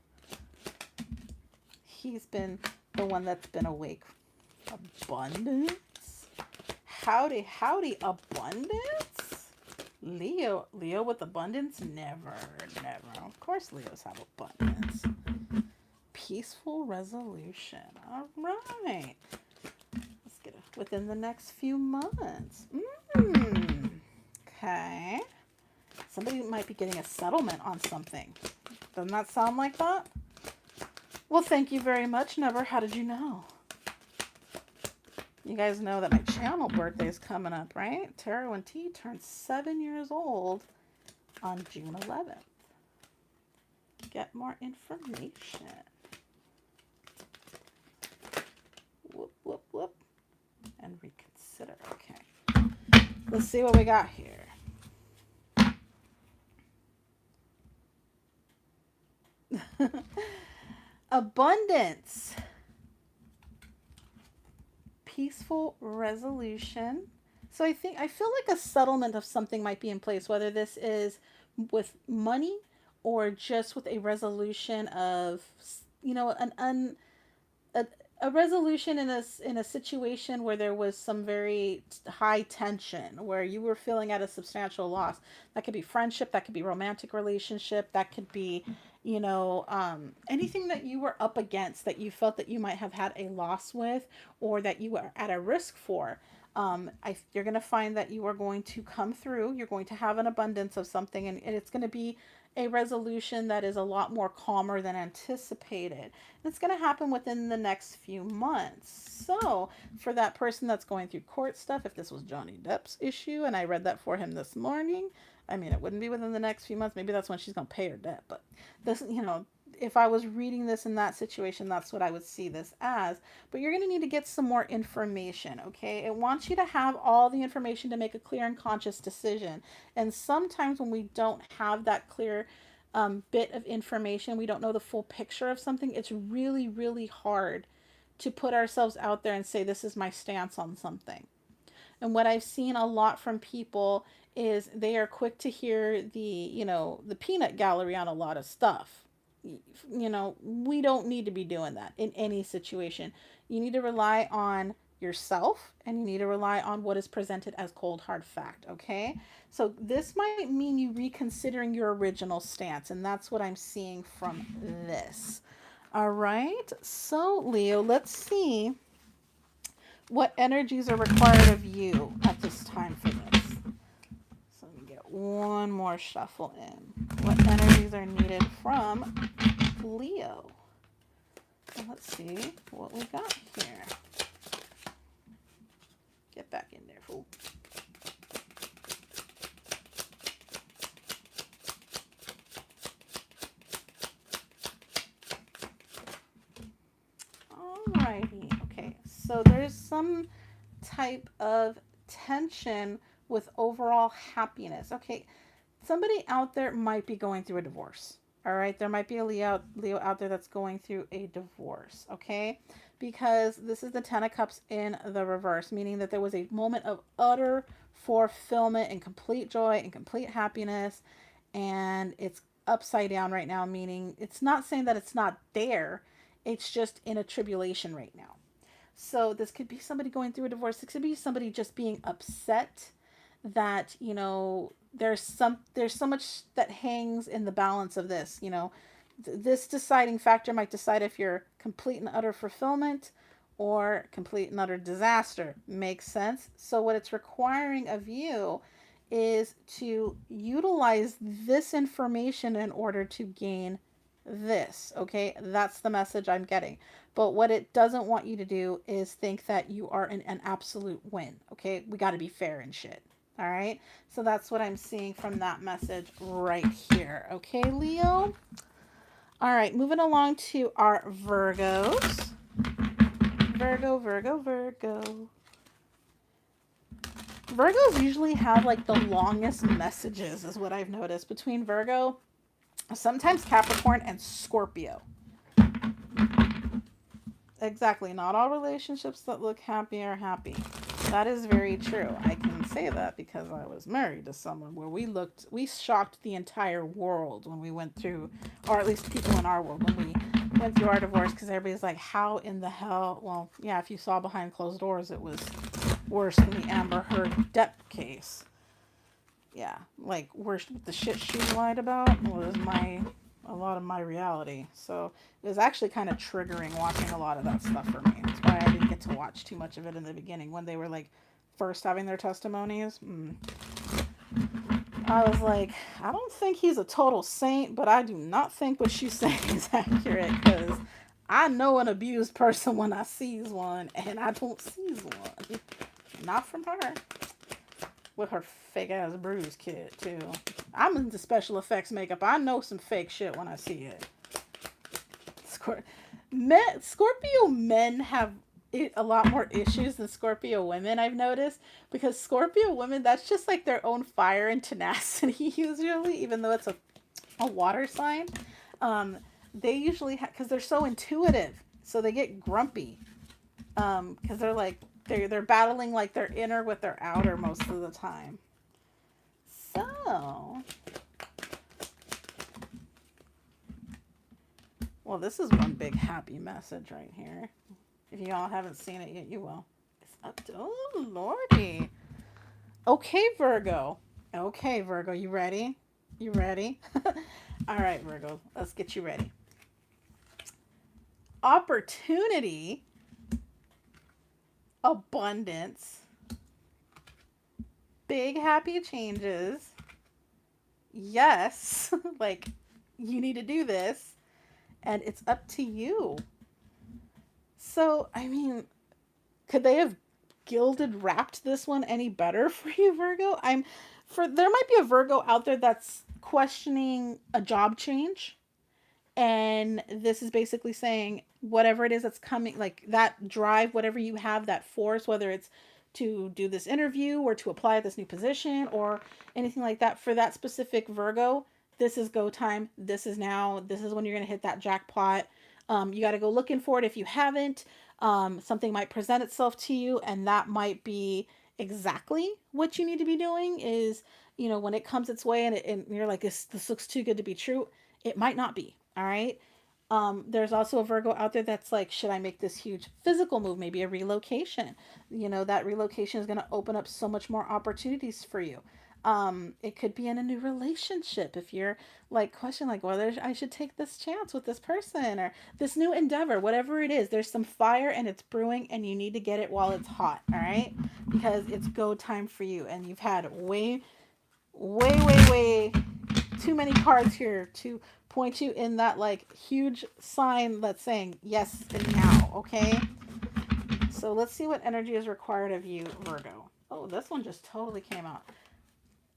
He's been the one that's been awake. Abundance? Howdy, howdy, abundance? Leo with abundance? Never, never. Of course Leos have abundance. Peaceful resolution. All right. Let's get it within the next few months. Okay. Somebody might be getting a settlement on something. Doesn't that sound like that? Well, thank you very much, Never. How did you know? You guys know that my channel birthday is coming up, right? Tarot and T turns 7 years old on June 11th. Get more information. Whoop, whoop, whoop. And reconsider. Okay. Let's see what we got here. Abundance. Peaceful resolution. So I feel like a settlement of something might be in place, whether this is with money or just with a resolution of, you know, a resolution in a situation where there was some very high tension, where you were feeling at a substantial loss. That could be friendship, that could be romantic relationship, that could be, you know, anything that you were up against that you felt that you might have had a loss with, or that you were at a risk for. You're going to find that you are going to come through. You're going to have an abundance of something, and it's going to be a resolution that is a lot more calmer than anticipated. And it's going to happen within the next few months. So for that person that's going through court stuff, if this was Johnny Depp's issue, and I read that for him this morning, I mean, it wouldn't be within the next few months. Maybe that's when she's going to pay her debt. But this, you know, if I was reading this in that situation, that's what I would see this as. But you're going to need to get some more information, okay? It wants you to have all the information to make a clear and conscious decision. And sometimes when we don't have that clear bit of information, we don't know the full picture of something, it's really, really hard to put ourselves out there and say, this is my stance on something. And what I've seen a lot from people is they are quick to hear the, you know, the peanut gallery on a lot of stuff. You know, we don't need to be doing that in any situation. You need to rely on yourself, and you need to rely on what is presented as cold hard fact, okay? So this might mean you reconsidering your original stance, and that's what I'm seeing from this. All right, so Leo, let's see what energies are required of you at this time for this. So let me get one more shuffle in. What energies are needed from Leo? And let's see what we got here. Get back in there, fool. Alrighty. Okay, so there's some type of tension with overall happiness. Okay, somebody out there might be going through a divorce. All right, there might be a Leo out there that's going through a divorce, okay? Because this is the Ten of Cups in the reverse, meaning that there was a moment of utter fulfillment and complete joy and complete happiness, and it's upside down right now, meaning it's not saying that it's not there, it's just in a tribulation right now. So this could be somebody going through a divorce. This could be somebody just being upset that, you know, there's so much that hangs in the balance of this, you know. This deciding factor might decide if you're complete and utter fulfillment or complete and utter disaster. Makes sense? So what it's requiring of you is to utilize this information in order to gain this, okay? That's the message I'm getting. But what it doesn't want you to do is think that you are an absolute win, okay? We got to be fair and shit. All right? So that's what I'm seeing from that message right here. Okay, Leo? All right, moving along to our Virgos. Virgo, Virgo, Virgo. Virgos usually have like the longest messages, is what I've noticed, between Virgo, sometimes Capricorn, and Scorpio. Exactly. Not all relationships that look happy are happy. That is very true. I can say that because I was married to someone where we shocked the entire world when we went through, or at least people in our world, when we went through our divorce, because everybody's like, how in the hell? Well, yeah, if you saw behind closed doors, it was worse than the Amber Heard Depp case. Yeah, like worse, the shit she lied about was a lot of my reality. So it was actually kind of triggering watching a lot of that stuff for me. That's why I didn't get to watch too much of it in the beginning when they were like first having their testimonies. I was like, I don't think he's a total saint, but I do not think what she's saying is accurate, because I know an abused person when I sees one, and I don't seize one. Not from her. With her fake ass bruise kit too. I'm into special effects makeup. I know some fake shit when I see it. Scorpio men have a lot more issues than Scorpio women, I've noticed, because Scorpio women, that's just like their own fire and tenacity usually, even though it's a water sign. They usually because they're so intuitive, so they get grumpy, because they're like they're battling like their inner with their outer most of the time. So, well, this is one big happy message right here. If you all haven't seen it yet, you will. It's up to, oh lordy. Okay, Virgo. Okay, Virgo, you ready? You ready? All right, Virgo, let's get you ready. Opportunity, abundance, big happy changes. Yes, like you need to do this, and it's up to you. So, I mean, could they have gilded wrapped this one any better for you, Virgo? There might be a Virgo out there that's questioning a job change, and this is basically saying whatever it is that's coming, like that drive, whatever you have, that force, whether it's to do this interview or to apply at this new position or anything like that, for that specific Virgo, this is go time. This is now. This is when you're going to hit that jackpot. You got to go looking for it if you haven't. Something might present itself to you, and that might be exactly what you need to be doing. Is, when it comes its way, and you're like, this looks too good to be true. It might not be. All right. There's also a Virgo out there that's like, should I make this huge physical move? Maybe a relocation. That relocation is going to open up so much more opportunities for you. It could be in a new relationship if you're like questioning like whether I should take this chance with this person or this new endeavor, whatever it is. There's some fire and it's brewing, and you need to get it while it's hot. All right, because it's go time for you, and you've had way too many cards here to point you in that like huge sign that's saying yes and now. Okay, so let's see what energy is required of you, Virgo. Oh, this one just totally came out.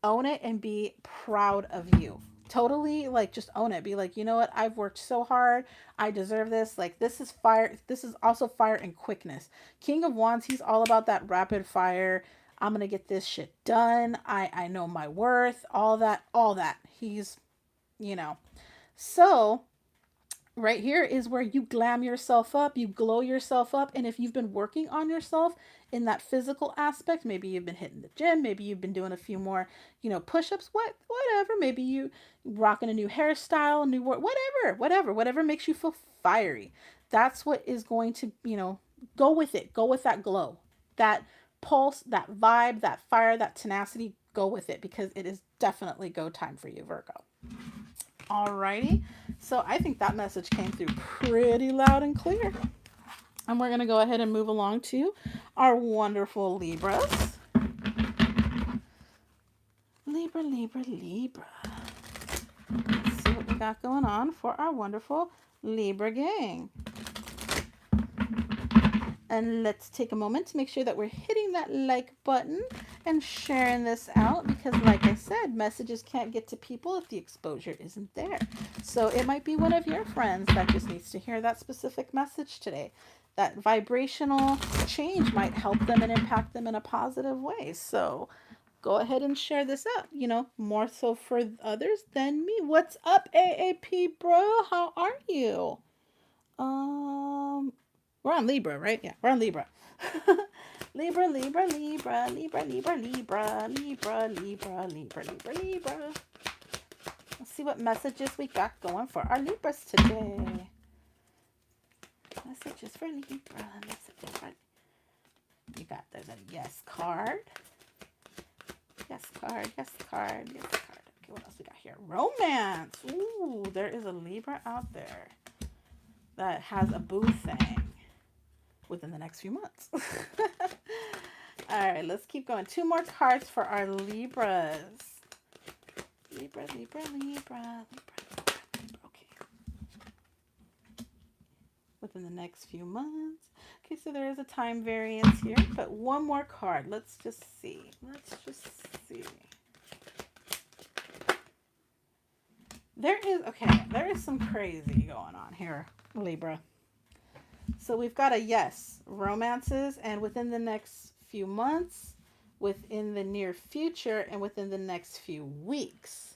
Own it and be proud of you. Totally, like, just own it. Be like, you know what? I've worked so hard. I deserve this. Like, this is fire. This is also fire and quickness. King of Wands, he's all about that rapid fire. I'm going to get this shit done. I know my worth. All that. He's, So, right here is where you glam yourself up, you glow yourself up, and if you've been working on yourself in that physical aspect, maybe you've been hitting the gym, maybe you've been doing a few more, push-ups, whatever, maybe you rocking a new hairstyle, new work, whatever makes you feel fiery. That's what is going to, go with it. Go with that glow, that pulse, that vibe, that fire, that tenacity. Go with it, because it is definitely go time for you, Virgo. Alrighty, so I think that message came through pretty loud and clear. And we're going to go ahead and move along to our wonderful Libras. Libra. Let's see what we got going on for our wonderful Libra gang. And let's take a moment to make sure that we're hitting that like button and sharing this out, because like I said, messages can't get to people if the exposure isn't there. So it might be one of your friends that just needs to hear that specific message today. That vibrational change might help them and impact them in a positive way. So go ahead and share this out, you know, more so for others than me. What's up, AAP bro? How are you? We're on Libra, right? Yeah, we're on Libra. Libra, Libra, Libra, Libra, Libra, Libra, Libra, Libra, Libra, Libra, Libra. Let's see what messages we got going for our Libras today. Messages for Libra. Messages for... You got, there's a yes card. Yes card, yes card, yes card. Okay, what else we got here? Romance. Ooh, there is a Libra out there that has a boo thing within the next few months. All right, let's keep going. 2 more cards for our Libras. Libra, Libra, Libra, Libra, Libra. Okay. Within the next few months. Okay, so there is a time variance here, but 1 more card. Let's just see. Let's just see. There is some crazy going on here, Libra. So we've got a yes, romances, and within the next few months, within the near future, and within the next few weeks.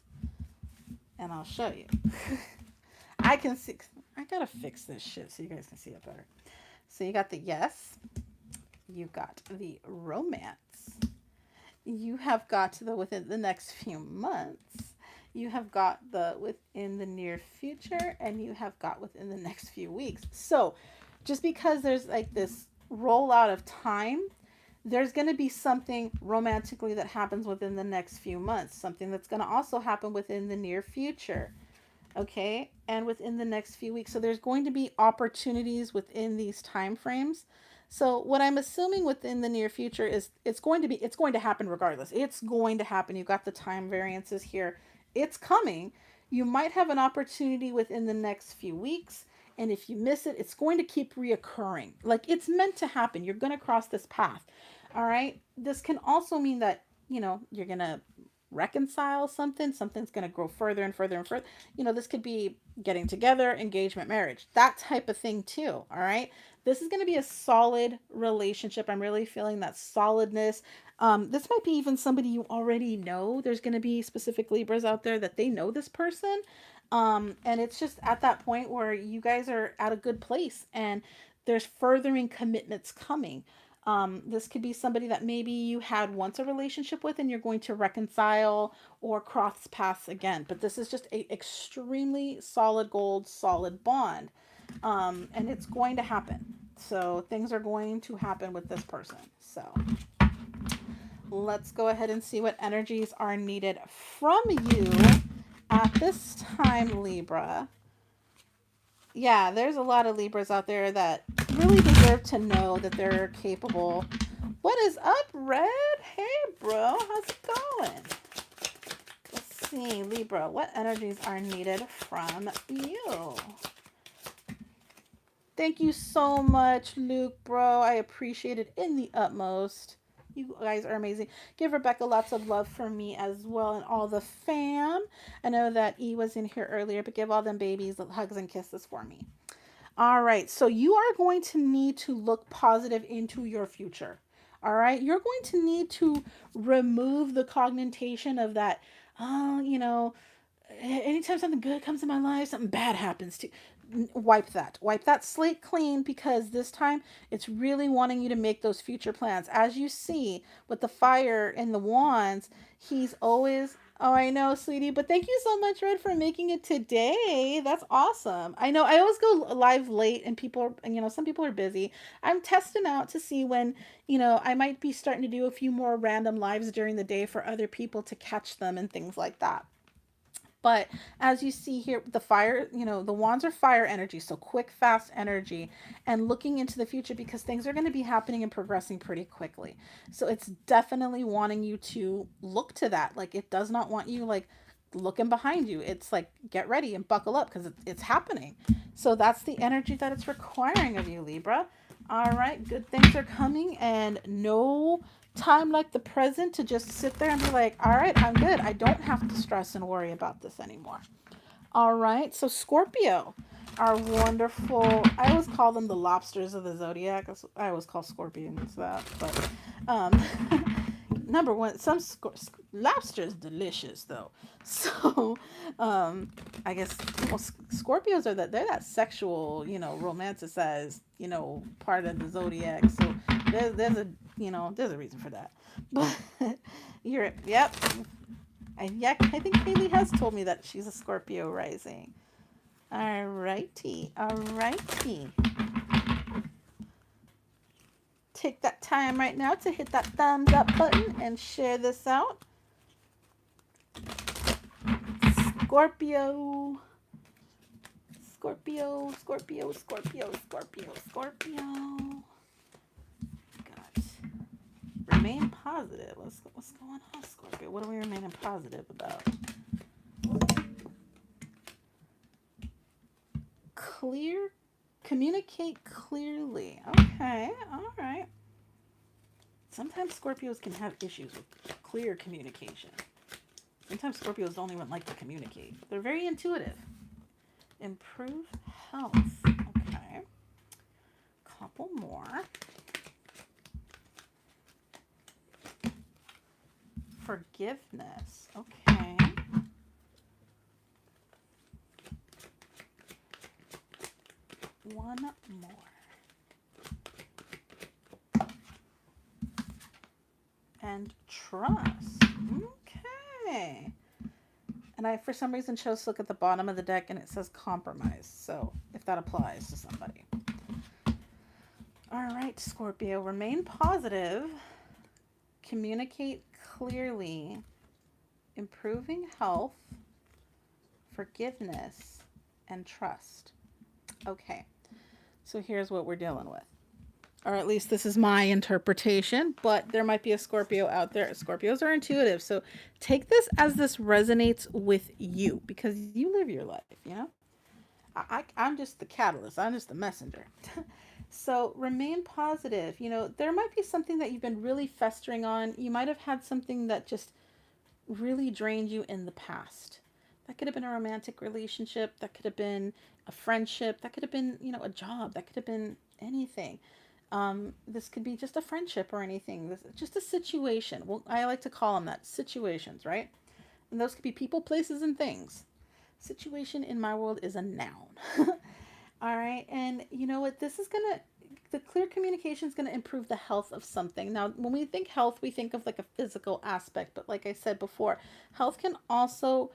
And I'll show you. I can see, I gotta fix this shit so you guys can see it better. So you got the yes, you got the romance, you have got the within the next few months, you have got the within the near future, and you have got within the next few weeks. So just because there's like this rollout of time, there's going to be something romantically that happens within the next few months, something that's going to also happen within the near future. Okay, and within the next few weeks. So there's going to be opportunities within these time frames. So what I'm assuming within the near future is it's going to happen regardless. It's going to happen. You've got the time variances here. It's coming. You might have an opportunity within the next few weeks, and if you miss it, it's going to keep reoccurring. Like, it's meant to happen. You're going to cross this path. All right. This can also mean that, you know, you're going to reconcile something's going to grow further and further and further. You know, this could be getting together, engagement, marriage, that type of thing too. All right, this is going to be a solid relationship. I'm really feeling that solidness. This might be even somebody you already know. There's going to be specific Libras out there that they know this person, and it's just at that point where you guys are at a good place and there's furthering commitments coming. This could be somebody that maybe you had once a relationship with and you're going to reconcile or cross paths again. But this is just a extremely solid gold, solid bond. And it's going to happen. So things are going to happen with this person. So let's go ahead and see what energies are needed from you at this time, Libra. Yeah, there's a lot of Libras out there that really deserve to know that they're capable. What is up, Red? Hey, bro. How's it going? Let's see, Libra. What energies are needed from you? Thank you so much, Luke, bro. I appreciate it in the utmost. You guys are amazing. Give Rebecca lots of love for me as well and all the fam. I know that E was in here earlier, but give all them babies hugs and kisses for me. All right. So you are going to need to look positive into your future. All right. You're going to need to remove the cognition of that, you know, anytime something good comes in my life, something bad happens to. Wipe that slate clean, because this time it's really wanting you to make those future plans. As you see with the fire and the wands, he's always, oh, I know, sweetie, but thank you so much, Red, for making it today. That's awesome. I know I always go live late and people, you know, some people are busy. I'm testing out to see when, you know, I might be starting to do a few more random lives during the day for other people to catch them and things like that. But as you see here, the fire, you know, the wands are fire energy. So quick, fast energy and looking into the future, because things are going to be happening and progressing pretty quickly. So it's definitely wanting you to look to that. Like, it does not want you like looking behind you. It's like, get ready and buckle up because it's happening. So that's the energy that it's requiring of you, Libra. All right, good things are coming, and no time like the present to just sit there and be like, all right, I'm good. I don't have to stress and worry about this anymore. All right, so Scorpio, our wonderful, I always call them the lobsters of the zodiac. I always call scorpions that, but number one, lobster is delicious though. So I guess, well, Scorpios are they're that sexual, romanticized, part of the zodiac. So there's a there's a reason for that. But yep. Yeah, I think Haley has told me that she's a Scorpio rising. Alrighty. Take that time right now to hit that thumbs up button and share this out. Scorpio. God. Remain positive. What's going on, Scorpio? What are we remaining positive about? Communicate clearly. Okay, all right. Sometimes Scorpios can have issues with clear communication. Sometimes Scorpios don't even like to communicate. They're very intuitive. Improve health. Okay. Couple more. Forgiveness. Okay. One more. And trust. Okay. And I, for some reason, chose to look at the bottom of the deck and it says compromise. So if that applies to somebody. All right, Scorpio, remain positive. Communicate clearly. Improving health. Forgiveness. And trust. Okay. So here's what we're dealing with. Or at least this is my interpretation, but there might be a Scorpio out there. Scorpios are intuitive, so take this as this resonates with you because you live your life, I'm just the catalyst. I'm just the messenger. So remain positive. There might be something that you've been really festering on. You might have had something that just really drained you in the past. That could have been a romantic relationship. That could have been a friendship. That could have been, a job. That could have been anything. This could be just a friendship or anything. This just a situation. Well, I like to call them that, situations, right? And those could be people, places, and things. Situation in my world is a noun. All right. And you know what? The clear communication is going to improve the health of something. Now, when we think health, we think of like a physical aspect. But like I said before, health can also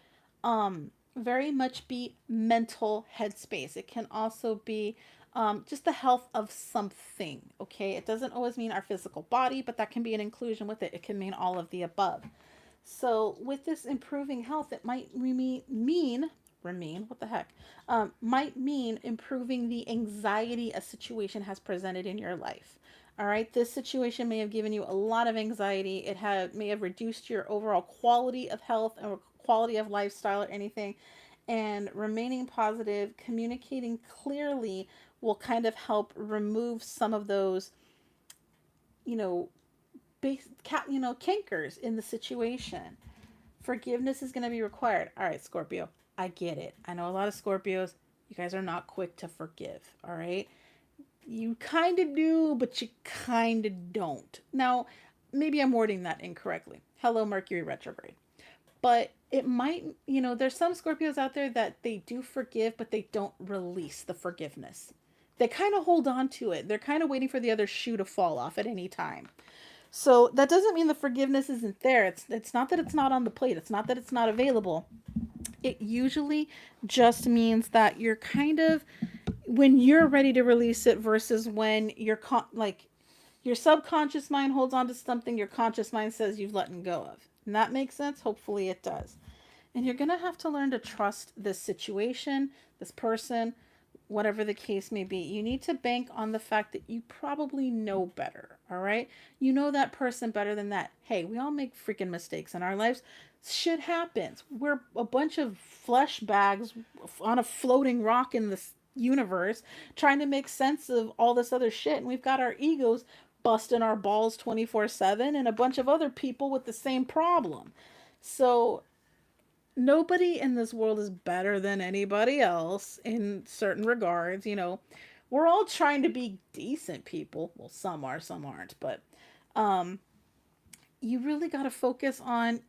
very much be mental headspace. It can also be just the health of something, okay? It doesn't always mean our physical body, but that can be an inclusion with it. It can mean all of the above. So with this improving health, it might might mean improving the anxiety a situation has presented in your life. All right, this situation may have given you a lot of anxiety. May have reduced your overall quality of health or quality of lifestyle or anything. And remaining positive, communicating clearly will kind of help remove some of those, cankers in the situation. Forgiveness is going to be required. All right, Scorpio, I get it. I know a lot of Scorpios, you guys are not quick to forgive, all right? You kind of do, but you kind of don't. Now, maybe I'm wording that incorrectly. Hello, Mercury retrograde. But it might, there's some Scorpios out there that they do forgive, but they don't release the forgiveness. They kind of hold on to it. They're kind of waiting for the other shoe to fall off at any time. So that doesn't mean the forgiveness isn't there. It's not that it's not on the plate. It's not that it's not available. It usually just means that you're kind of, when you're ready to release it versus when your subconscious mind holds on to something your conscious mind says you've let go of. And that makes sense? Hopefully it does. And you're going to have to learn to trust this situation, this person, whatever the case may be. You need to bank on the fact that you probably know better, all right? You know that person better than that. Hey, we all make freaking mistakes in our lives. Shit happens. We're a bunch of flesh bags on a floating rock in this universe trying to make sense of all this other shit. And we've got our egos busting our balls 24/7 and a bunch of other people with the same problem. So nobody in this world is better than anybody else in certain regards. We're all trying to be decent people. Well, some are, some aren't. But um, you really got to focus on,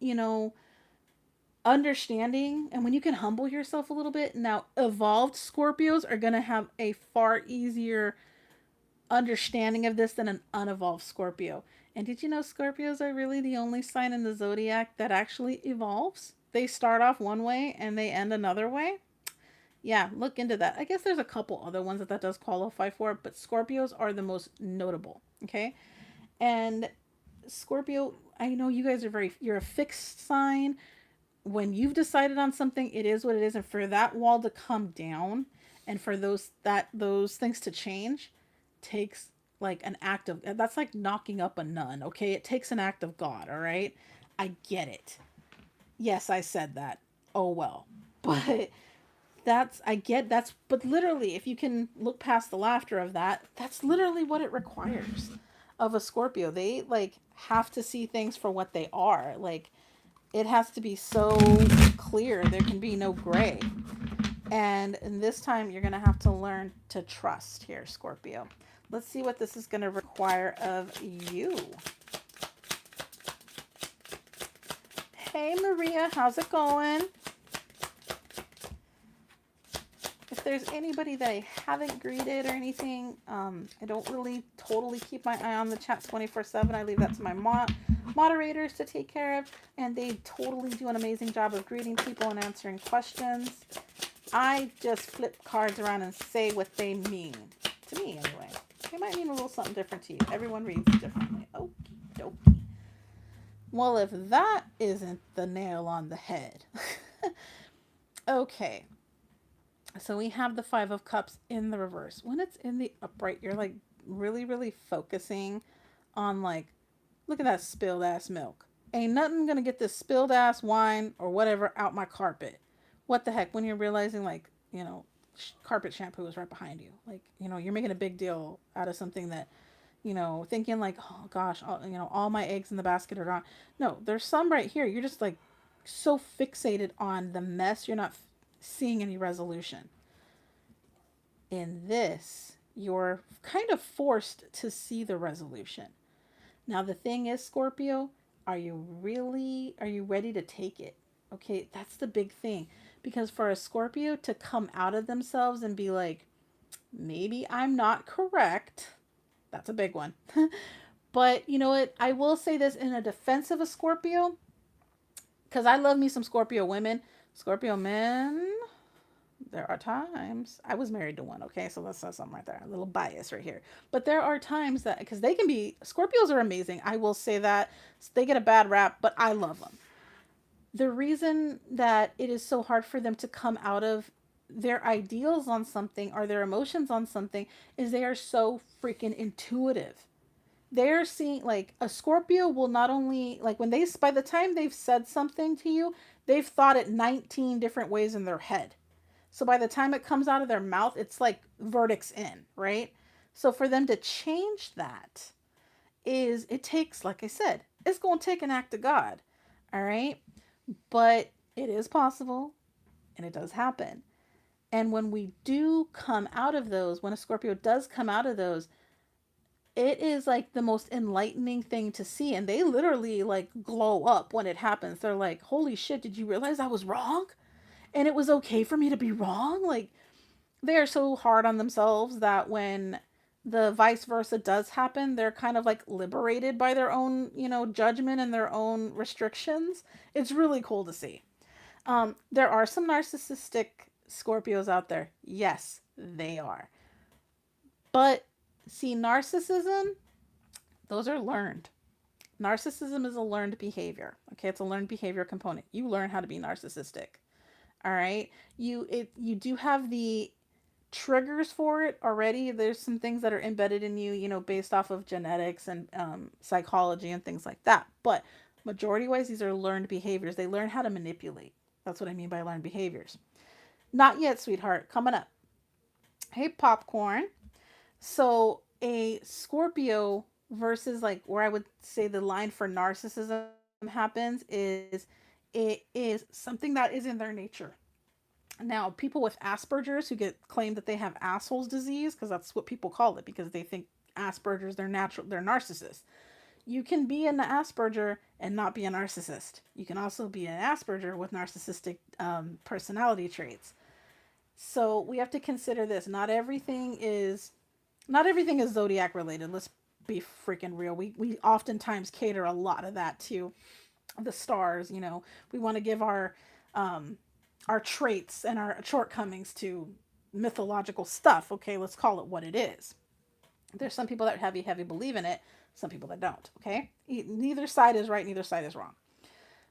understanding, and when you can humble yourself a little bit. Now evolved Scorpios are going to have a far easier understanding of this than an unevolved Scorpio. And did you know Scorpios are really the only sign in the zodiac that actually evolves? They start off one way and they end another way. Yeah, look into that. I guess there's a couple other ones that does qualify for, but Scorpios are the most notable. Okay. And Scorpio, I know you guys are you're a fixed sign. When you've decided on something, it is what it is. And for that wall to come down and for those things to change takes like an act of, that's like knocking up a nun. Okay. It takes an act of God. All right. I get it. Yes, I said that. Oh, well. But but literally, if you can look past the laughter of that, that's literally what it requires of a Scorpio. They like have to see things for what they are. Like, it has to be so clear. There can be no gray. And in this time, you're going to have to learn to trust here, Scorpio. Let's see what this is going to require of you. Hey, Maria, how's it going? If there's anybody that I haven't greeted or anything, I don't really totally keep my eye on the chat 24/7. I leave that to my moderators to take care of, and they totally do an amazing job of greeting people and answering questions. I just flip cards around and say what they mean. To me, anyway. They might mean a little something different to you. Everyone reads differently. Okie dokie. Well, if that isn't the nail on the head. Okay. So we have the Five of Cups in the reverse. When it's in the upright, you're like really, really focusing on like, look at that spilled ass milk. Ain't nothing gonna get this spilled ass wine or whatever out my carpet. What the heck? When you're realizing like, carpet shampoo is right behind you. Like, you're making a big deal out of something that, thinking like, oh gosh, all my eggs in the basket are gone. No, there's some right here. You're just like so fixated on the mess. You're not seeing any resolution. In this, you're kind of forced to see the resolution. Now, the thing is, Scorpio, are you ready to take it? Okay, that's the big thing. Because for a Scorpio to come out of themselves and be like, maybe I'm not correct, that's a big one. But you know what? I will say this in a defense of a Scorpio, because I love me some Scorpio women. Scorpio men, there are times, I was married to one, okay, so let's say something right there, a little bias right here. But there are times that, because they can be, Scorpios are amazing, I will say that. They get a bad rap, but I love them. The reason that it is so hard for them to come out of their ideals on something or their emotions on something is they are so freaking intuitive. They're seeing, like, a Scorpio will not only, like, by the time they've said something to you, they've thought it 19 different ways in their head. So by the time it comes out of their mouth, it's like verdicts in, right? So for them to change that it takes, like I said, it's going to take an act of God. All right. But it is possible and it does happen. And when we do come out of those, when a Scorpio does come out of those, it is like the most enlightening thing to see. And they literally like glow up when it happens. They're like, holy shit, did you realize I was wrong? And it was okay for me to be wrong? Like, they are so hard on themselves that when the vice versa does happen, they're kind of like liberated by their own, judgment and their own restrictions. It's really cool to see. There are some narcissistic Scorpios out there. Yes, they are. But see, narcissism, those are learned. Narcissism is a learned behavior. Okay, it's a learned behavior component. You learn how to be narcissistic. All right. You do have the triggers for it already. There's some things that are embedded in you, based off of genetics and psychology and things like that. But Majority wise, these are learned behaviors. They learn how to manipulate. That's what I mean by learned behaviors. Not yet, sweetheart. Coming up. Hey, popcorn. So a Scorpio versus like where I would say the line for narcissism happens is it is something that is in their nature. Now, people with Asperger's who get claimed that they have assholes disease, because that's what people call it, because they think Asperger's they're narcissists. You can be an Asperger and not be a narcissist. You can also be an Asperger with narcissistic personality traits. So we have to consider this. Not everything is zodiac related. Let's be freaking real. We oftentimes cater a lot of that to the stars. We want to give our traits and our shortcomings to mythological stuff. Okay, let's call it what it is. There's some people that heavy believe in it, some people that don't. Okay, neither side is right, neither side is wrong.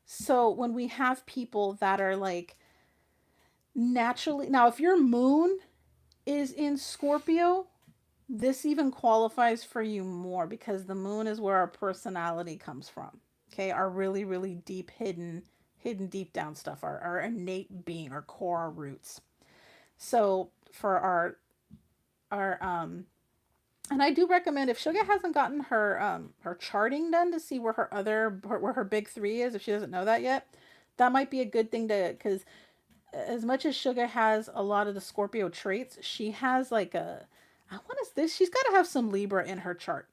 So when we have people that are like naturally, now if your moon is in Scorpio, this even qualifies for you more because the moon is where our personality comes from. Okay, our really, really deep hidden deep down stuff, our innate being, our core roots. So for our and I do recommend, if Suga hasn't gotten her charting done to see where where her big three is, if she doesn't know that yet, that might be a good thing to, because as much as Suga has a lot of the Scorpio traits, she has like she's got to have some Libra in her chart.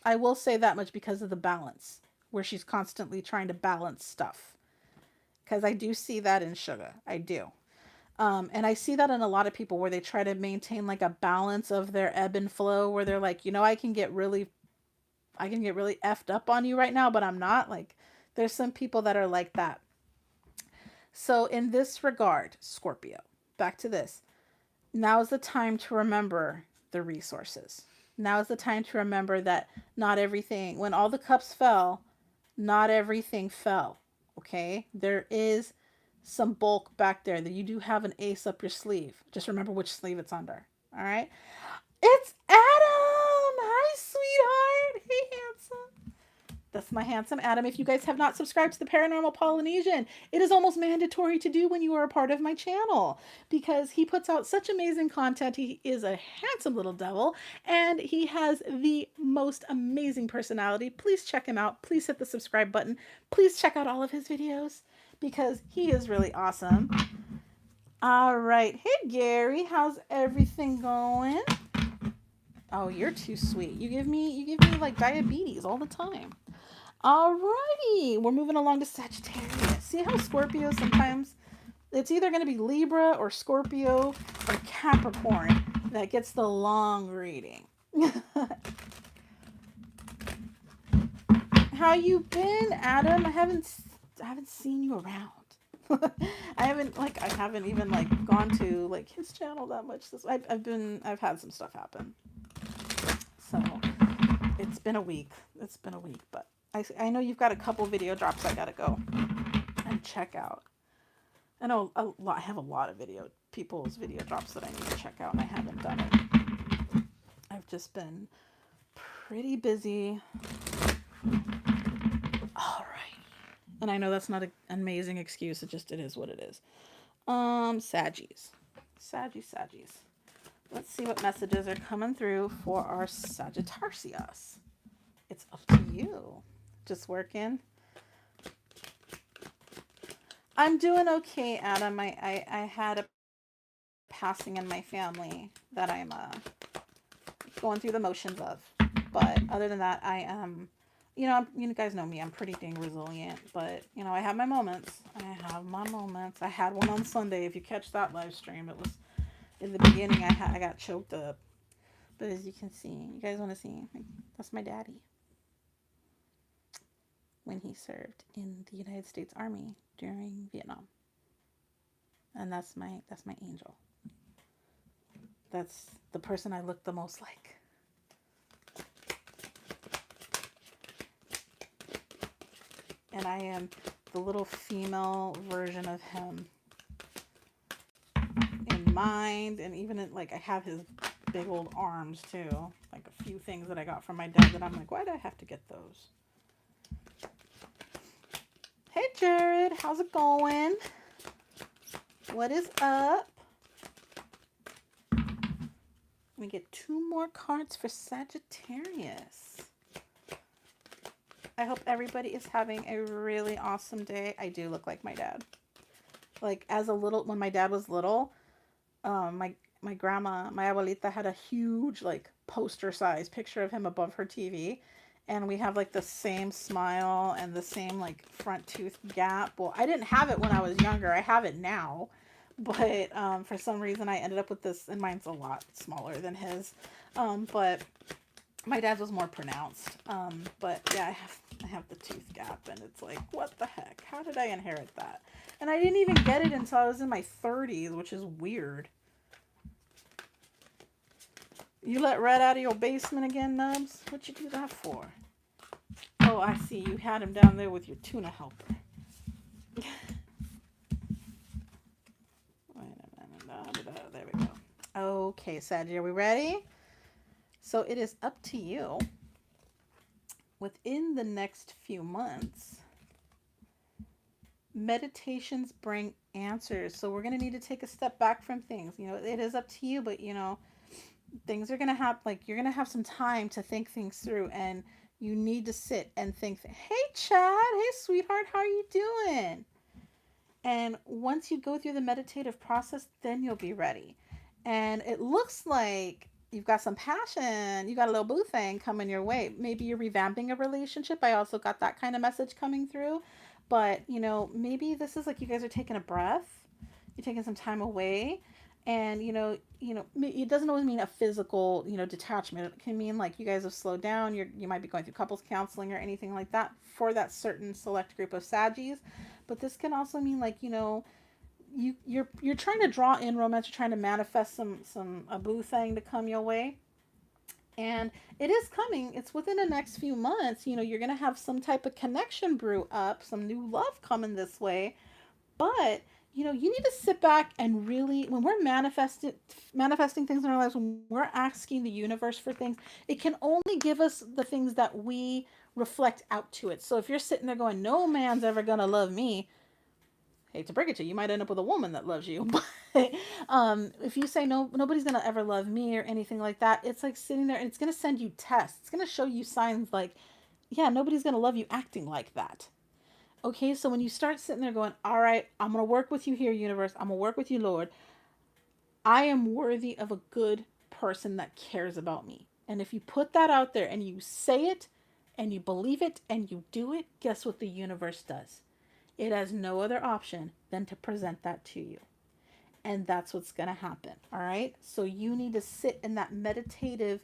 I will say that much because of the balance, where she's constantly trying to balance stuff. Because I do see that in Suga. I do. And I see that in a lot of people where they try to maintain like a balance of their ebb and flow, where they're like, I can get really effed up on you right now, but I'm not. Like, there's some people that are like that. So in this regard, Scorpio, back to this. Now is the time to remember the resources. Now is the time to remember that not everything, when all the cups fell, not everything fell. Okay? There is some bulk back there, that you do have an ace up your sleeve. Just remember which sleeve it's under. All right? It's Adam! Hi, sweetheart! Hey, handsome. That's my handsome Adam. If you guys have not subscribed to the Paranormal Polynesian, it is almost mandatory to do when you are a part of my channel, because he puts out such amazing content. He is a handsome little devil, and he has the most amazing personality. Please check him out. Please hit the subscribe button. Please check out all of his videos, because he is really awesome. All right. Hey, Gary. How's everything going? Oh, you're too sweet. You give me like diabetes all the time. Alrighty, we're moving along to Sagittarius. See how Scorpio sometimes, it's either going to be Libra or Scorpio or Capricorn that gets the long reading. How you been, Adam? I haven't seen you around. I haven't even like gone to like his channel that much. I've had some stuff happen. So it's been a week. But I know you've got a couple video drops I gotta go and check out. I know I have a lot of people's video drops that I need to check out, and I haven't done it. I've just been pretty busy. All right. And I know that's not an amazing excuse. It is what it is. Saggies. Let's see what messages are coming through for our Sagittarius. It's up to you. Just working. I'm doing okay, Adam. I had a passing in my family that I'm going through the motions of. But other than that, I am, you guys know me. I'm pretty dang resilient. But, I have my moments. I had one on Sunday. If you catch that live stream, it was in the beginning. I got choked up. But as you can see, you guys want to see? That's my daddy. When he served in the United States Army during Vietnam. And that's my angel. That's the person I look the most like. And I am the little female version of him in mind, and even in, like, I have his big old arms too. Like a few things that I got from my dad that I'm like, why did I have to get those? Hey, Jared. How's it going? What is up? Let me get 2 more cards for Sagittarius. I hope everybody is having a really awesome day. I do look like my dad. Like, when my dad was little, my grandma, my abuelita, had a huge, like, poster size picture of him above her TV. And we have, like, the same smile and the same, like, front tooth gap. Well, I didn't have it when I was younger. I have it now. But for some reason, I ended up with this, and mine's a lot smaller than his. But my dad's was more pronounced. But yeah, I have the tooth gap, and it's like, what the heck? How did I inherit that? And I didn't even get it until I was in my 30s, which is weird. You let Red out of your basement again, Nubs? What'd you do that for? Oh, I see. You had him down there with your tuna helper. Wait a minute. There we go. Okay, Saggy, are we ready? So it is up to you. Within the next few months, meditations bring answers. So we're going to need to take a step back from things. You know, it is up to you, but, you know, things are going to have, like, you're going to have some time to think things through, and you need to sit and think, hey, Chad, hey, sweetheart, how are you doing? And once you go through the meditative process, then you'll be ready. And it looks like you've got some passion. You got a little boo thing coming your way. Maybe you're revamping a relationship. I also got that kind of message coming through. But, you know, maybe this is like you guys are taking a breath. You're taking some time away. And, you know, it doesn't always mean a physical, you know, detachment. It can mean like you guys have slowed down. You might be going through couples counseling or anything like that for that certain select group of Saggies. But this can also mean like, you know, you're trying to draw in romance. You're trying to manifest a boo thing to come your way. And it is coming. It's within the next few months. You know, you're going to have some type of connection brew up, some new love coming this way. But you know, you need to sit back and really, when we're manifesting things in our lives, when we're asking the universe for things, it can only give us the things that we reflect out to it. So if you're sitting there going, no man's ever going to love me, hate to break it to you, you might end up with a woman that loves you. But if you say, no, nobody's going to ever love me or anything like that, it's like sitting there and it's going to send you tests. It's going to show you signs like, yeah, nobody's going to love you acting like that. Okay, so when you start sitting there going, all right, I'm going to work with you here, universe. I'm going to work with you, Lord. I am worthy of a good person that cares about me. And if you put that out there and you say it and you believe it and you do it, guess what the universe does? It has no other option than to present that to you. And that's what's going to happen. All right. So you need to sit in that meditative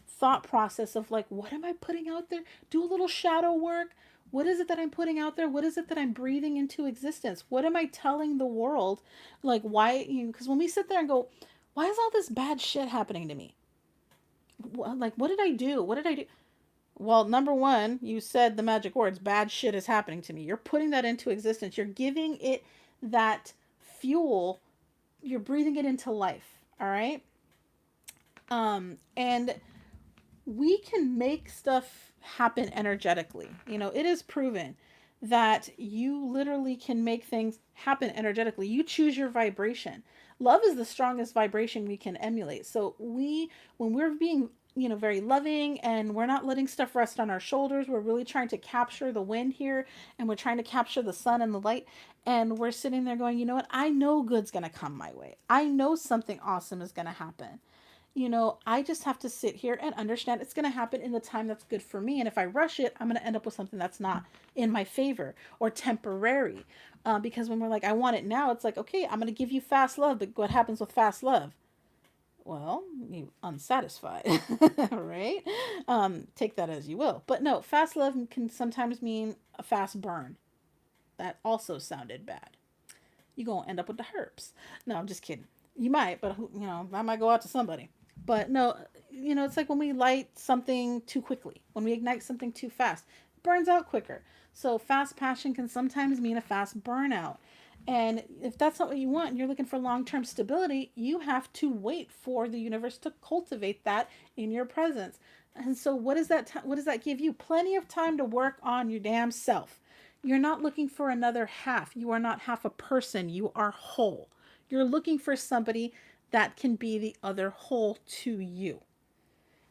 thought process of like, what am I putting out there? Do a little shadow work. What is it that I'm putting out there? What is it that I'm breathing into existence? What am I telling the world? Like, why? Because when we sit there and go, why is all this bad shit happening to me? Like, what did I do? What did I do? Well, number one, you said the magic words, bad shit is happening to me. You're putting that into existence. You're giving it that fuel. You're breathing it into life. All right. And we can make stuff happen energetically. You know, it is proven that you literally can make things happen energetically. You choose your vibration. Love is the strongest vibration we can emulate. So when we're being, you know, very loving and we're not letting stuff rest on our shoulders, we're really trying to capture the wind here and we're trying to capture the sun and the light. And we're sitting there going, you know what? I know good's going to come my way. I know something awesome is going to happen. You know, I just have to sit here and understand it's going to happen in the time that's good for me. And if I rush it, I'm going to end up with something that's not in my favor or temporary. Because when we're like, I want it now, it's like, okay, I'm going to give you fast love. But what happens with fast love? Well, you unsatisfied, right? Take that as you will. But no, fast love can sometimes mean a fast burn. That also sounded bad. You're going to end up with the herpes. No, I'm just kidding. You might, but you know, I might go out to somebody. But no, you know, it's like when we light something too quickly, when we ignite something too fast, it burns out quicker. So fast passion can sometimes mean a fast burnout. And if that's not what you want, and you're looking for long-term stability, you have to wait for the universe to cultivate that in your presence. And so what does that give you? Plenty of time to work on your damn self. You're not looking for another half. You are not half a person. You are whole. You're looking for somebody that can be the other whole to you.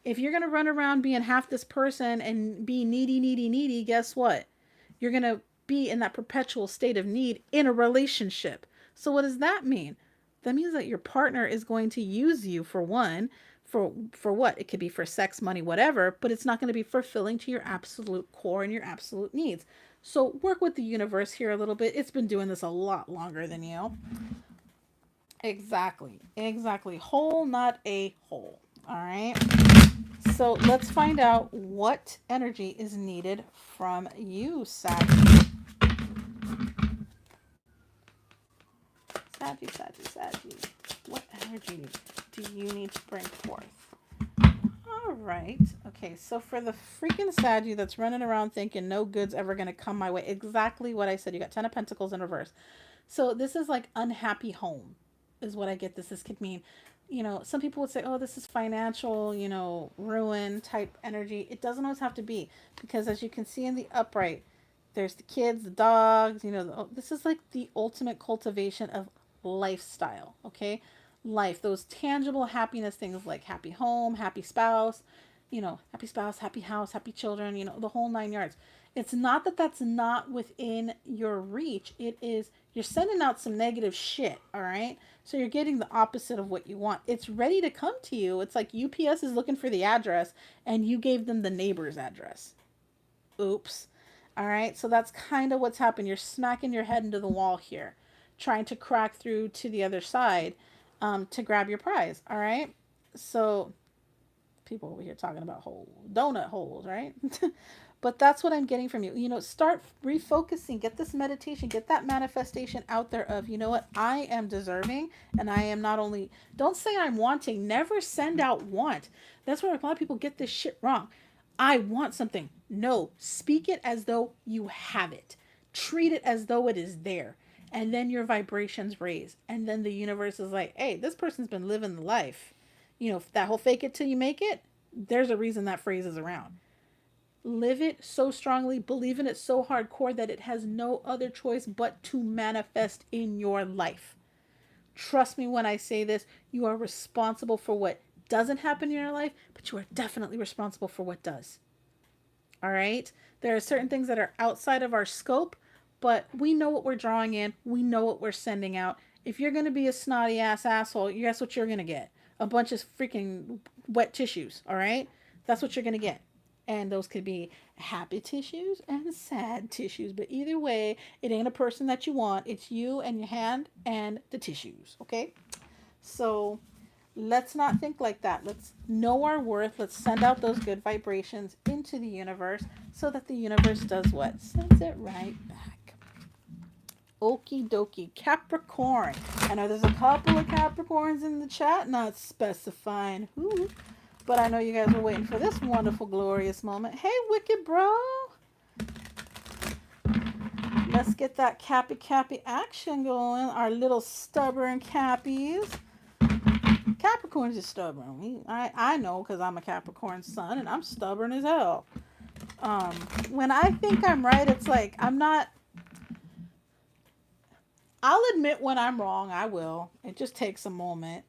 If you're going to run around being half this person and be needy, needy, needy, guess what? You're going to be in that perpetual state of need in a relationship. So what does that mean? That means that your partner is going to use you for one, for what? It could be for sex, money, whatever, but it's not going to be fulfilling to your absolute core and your absolute needs. So work with the universe here a little bit. It's been doing this a lot longer than you. Exactly. Exactly. Whole, not a hole. All right. So let's find out what energy is needed from you, Saggy. Saggy. What energy do you need to bring forth? All right. Okay, so for the freaking Saggy that's running around thinking no good's ever going to come my way, exactly what I said. You got 10 of Pentacles in reverse. So this is like unhappy home is what I get this could mean. You know, some people would say, oh, this is financial, you know, ruin type energy. It doesn't always have to be, because as you can see in the upright, there's the kids, the dogs, you know, this is like the ultimate cultivation of lifestyle, okay? Life, those tangible happiness things like happy home, happy spouse, you know, happy house, happy children, you know, the whole nine yards. It's not that that's not within your reach. It is, you're sending out some negative shit, all right? So you're getting the opposite of what you want. It's ready to come to you. It's like UPS is looking for the address and you gave them the neighbor's address. Oops. All right. So that's kind of what's happened. You're smacking your head into the wall here, trying to crack through to the other side to grab your prize. All right. So people over here talking about holes, donut holes, right? But that's what I'm getting from you. You know, start refocusing, get this meditation, get that manifestation out there of, you know what, I am deserving, and I am not only, don't say I'm wanting, never send out want. That's where a lot of people get this shit wrong. I want something. No, speak it as though you have it. Treat it as though it is there. And then your vibrations raise. And then the universe is like, hey, this person's been living the life. You know, that whole fake it till you make it, there's a reason that phrase is around. Live it so strongly, believe in it so hardcore that it has no other choice but to manifest in your life. Trust me when I say this, you are responsible for what doesn't happen in your life, but you are definitely responsible for what does. All right? There are certain things that are outside of our scope, but we know what we're drawing in. We know what we're sending out. If you're going to be a snotty ass asshole, guess what you're going to get? A bunch of freaking wet tissues, all right? That's what you're going to get. And those could be happy tissues and sad tissues. But either way, it ain't a person that you want. It's you and your hand and the tissues, okay? So let's not think like that. Let's know our worth. Let's send out those good vibrations into the universe so that the universe does what? Sends it right back. Okie dokie. Capricorn. I know there's a couple of Capricorns in the chat, not specifying who. But I know you guys were waiting for this wonderful, glorious moment. Hey, Wicked Bro. Let's get that Cappy action going. Our little stubborn Cappies. Capricorn's is stubborn. I know because I'm a Capricorn sun and I'm stubborn as hell. When I think I'm right, it's like I'm not. I'll admit when I'm wrong. I will. It just takes a moment.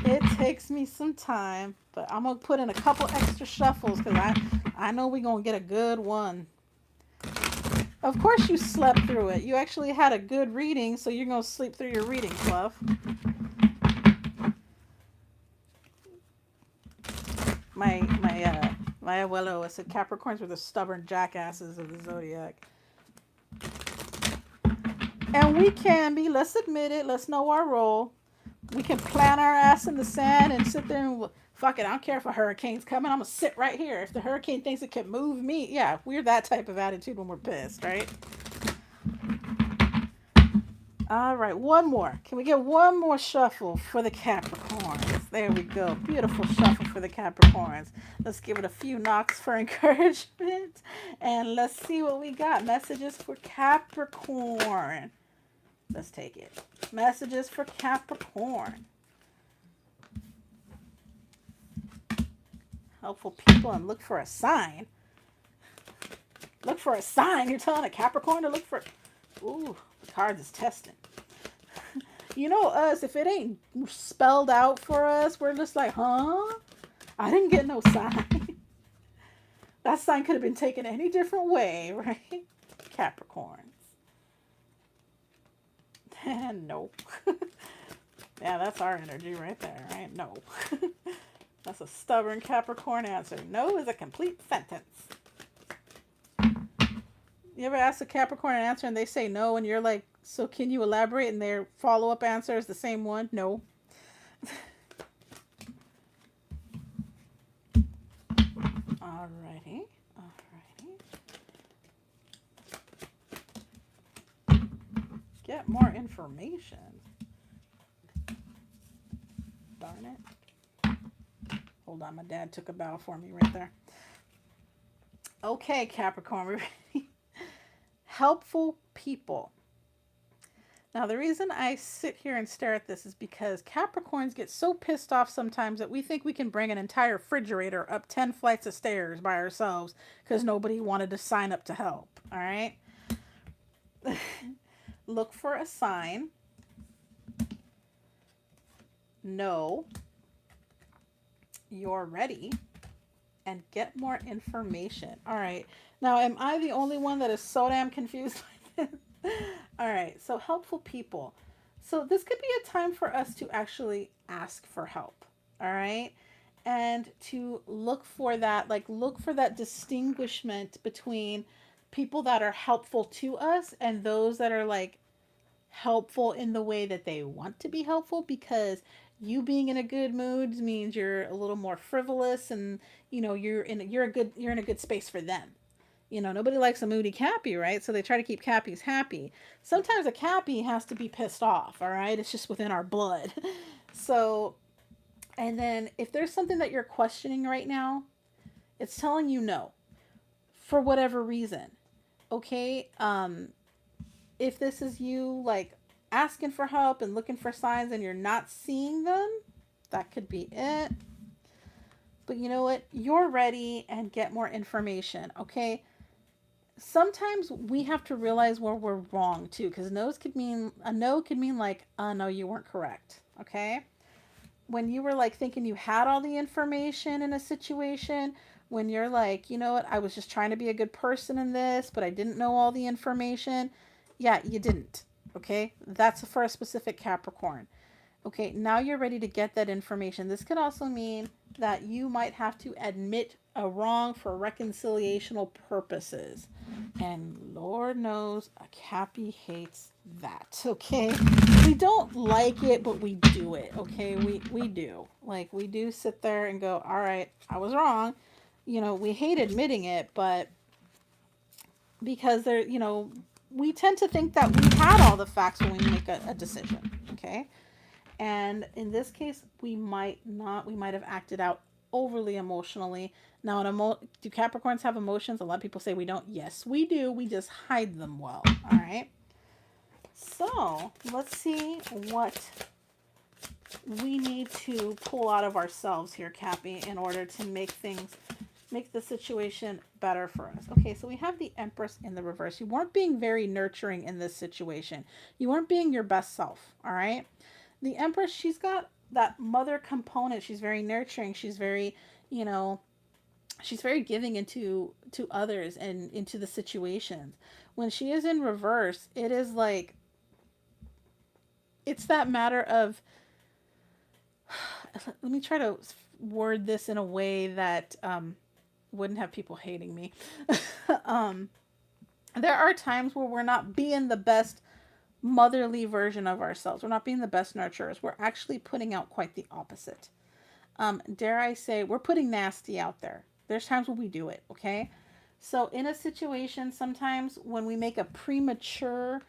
It takes me some time, but I'm going to put in a couple extra shuffles because I know we're going to get a good one. Of course you slept through it. You actually had a good reading, so you're going to sleep through your reading, Fluff. My abuelo said Capricorns were the stubborn jackasses of the zodiac. And we can be. Let's admit it. Let's know our role. We can plant our ass in the sand and sit there and fuck it. I don't care if a hurricane's coming. I'm going to sit right here. If the hurricane thinks it can move me, yeah, we're that type of attitude when we're pissed, right? All right, one more. Can we get one more shuffle for the Capricorns? There we go. Beautiful shuffle for the Capricorns. Let's give it a few knocks for encouragement. And let's see what we got. Messages for Capricorn. Let's take it. Messages for Capricorn. Helpful people and look for a sign. Look for a sign. You're telling a Capricorn to look for... Ooh, the cards is testing. You know us, if it ain't spelled out for us, we're just like, huh? I didn't get no sign. That sign could have been taken any different way, right? Capricorns. Nope. Yeah, that's our energy right there, right? No. That's a stubborn Capricorn answer. No is a complete sentence. You ever ask a Capricorn an answer and they say no and you're like, so can you elaborate? And their follow-up answer is the same one? No. Alrighty. Get more information. Darn it. Hold on, my dad took a bow for me right there. Okay, Capricorn, we're ready. Helpful people. Now, the reason I sit here and stare at this is because Capricorns get so pissed off sometimes that we think we can bring an entire refrigerator up 10 flights of stairs by ourselves because nobody wanted to sign up to help. All right? Look for a sign. No. You're ready. And get more information. All right. Now, am I the only one that is so damn confused by this? All right. So, helpful people. So, this could be a time for us to actually ask for help. All right. And to look for that, look for that distinguishment between people that are helpful to us and those that are helpful in the way that they want to be helpful, because you being in a good mood means you're a little more frivolous and you're in a good space for them. Nobody likes a moody Cappy, right? So they try to keep Cappies happy. Sometimes a Cappy has to be pissed off, all right? It's just within our blood. So, and then if there's something that you're questioning right now, it's telling you no for whatever reason. Okay? If this is you asking for help and looking for signs and you're not seeing them, that could be it. But you know what? You're ready and get more information, okay? Sometimes we have to realize where we're wrong too, because a no could mean no, you weren't correct, okay? When you were thinking you had all the information in a situation, when you're you know what, I was just trying to be a good person in this, but I didn't know all the information. Yeah, you didn't. Okay, that's for a specific Capricorn. Okay, now you're ready to get that information. This could also mean that you might have to admit a wrong for reconciliational purposes. And Lord knows a Cappy hates that. Okay, we don't like it, but we do it. Okay, we do. We do sit there and go, all right, I was wrong. We hate admitting it, but because we tend to think that we had all the facts when we make a decision, okay? And in this case, we might not. We might have acted out overly emotionally. Now, do Capricorns have emotions? A lot of people say we don't. Yes, we do. We just hide them well, all right? So, let's see what we need to pull out of ourselves here, Cappy, in order to make the situation better for us. Okay, so we have the Empress in the reverse. You weren't being very nurturing in this situation. You weren't being your best self, all right? The Empress, she's got that mother component. She's very nurturing. She's very, she's very giving to others and into the situations. When she is in reverse, it is it's that matter of, let me try to word this in a way that, wouldn't have people hating me. There are times where we're not being the best motherly version of ourselves. We're not being the best nurturers. We're actually putting out quite the opposite. Dare I say, we're putting nasty out there. There's times when we do it, okay? So in a situation, sometimes when we make a premature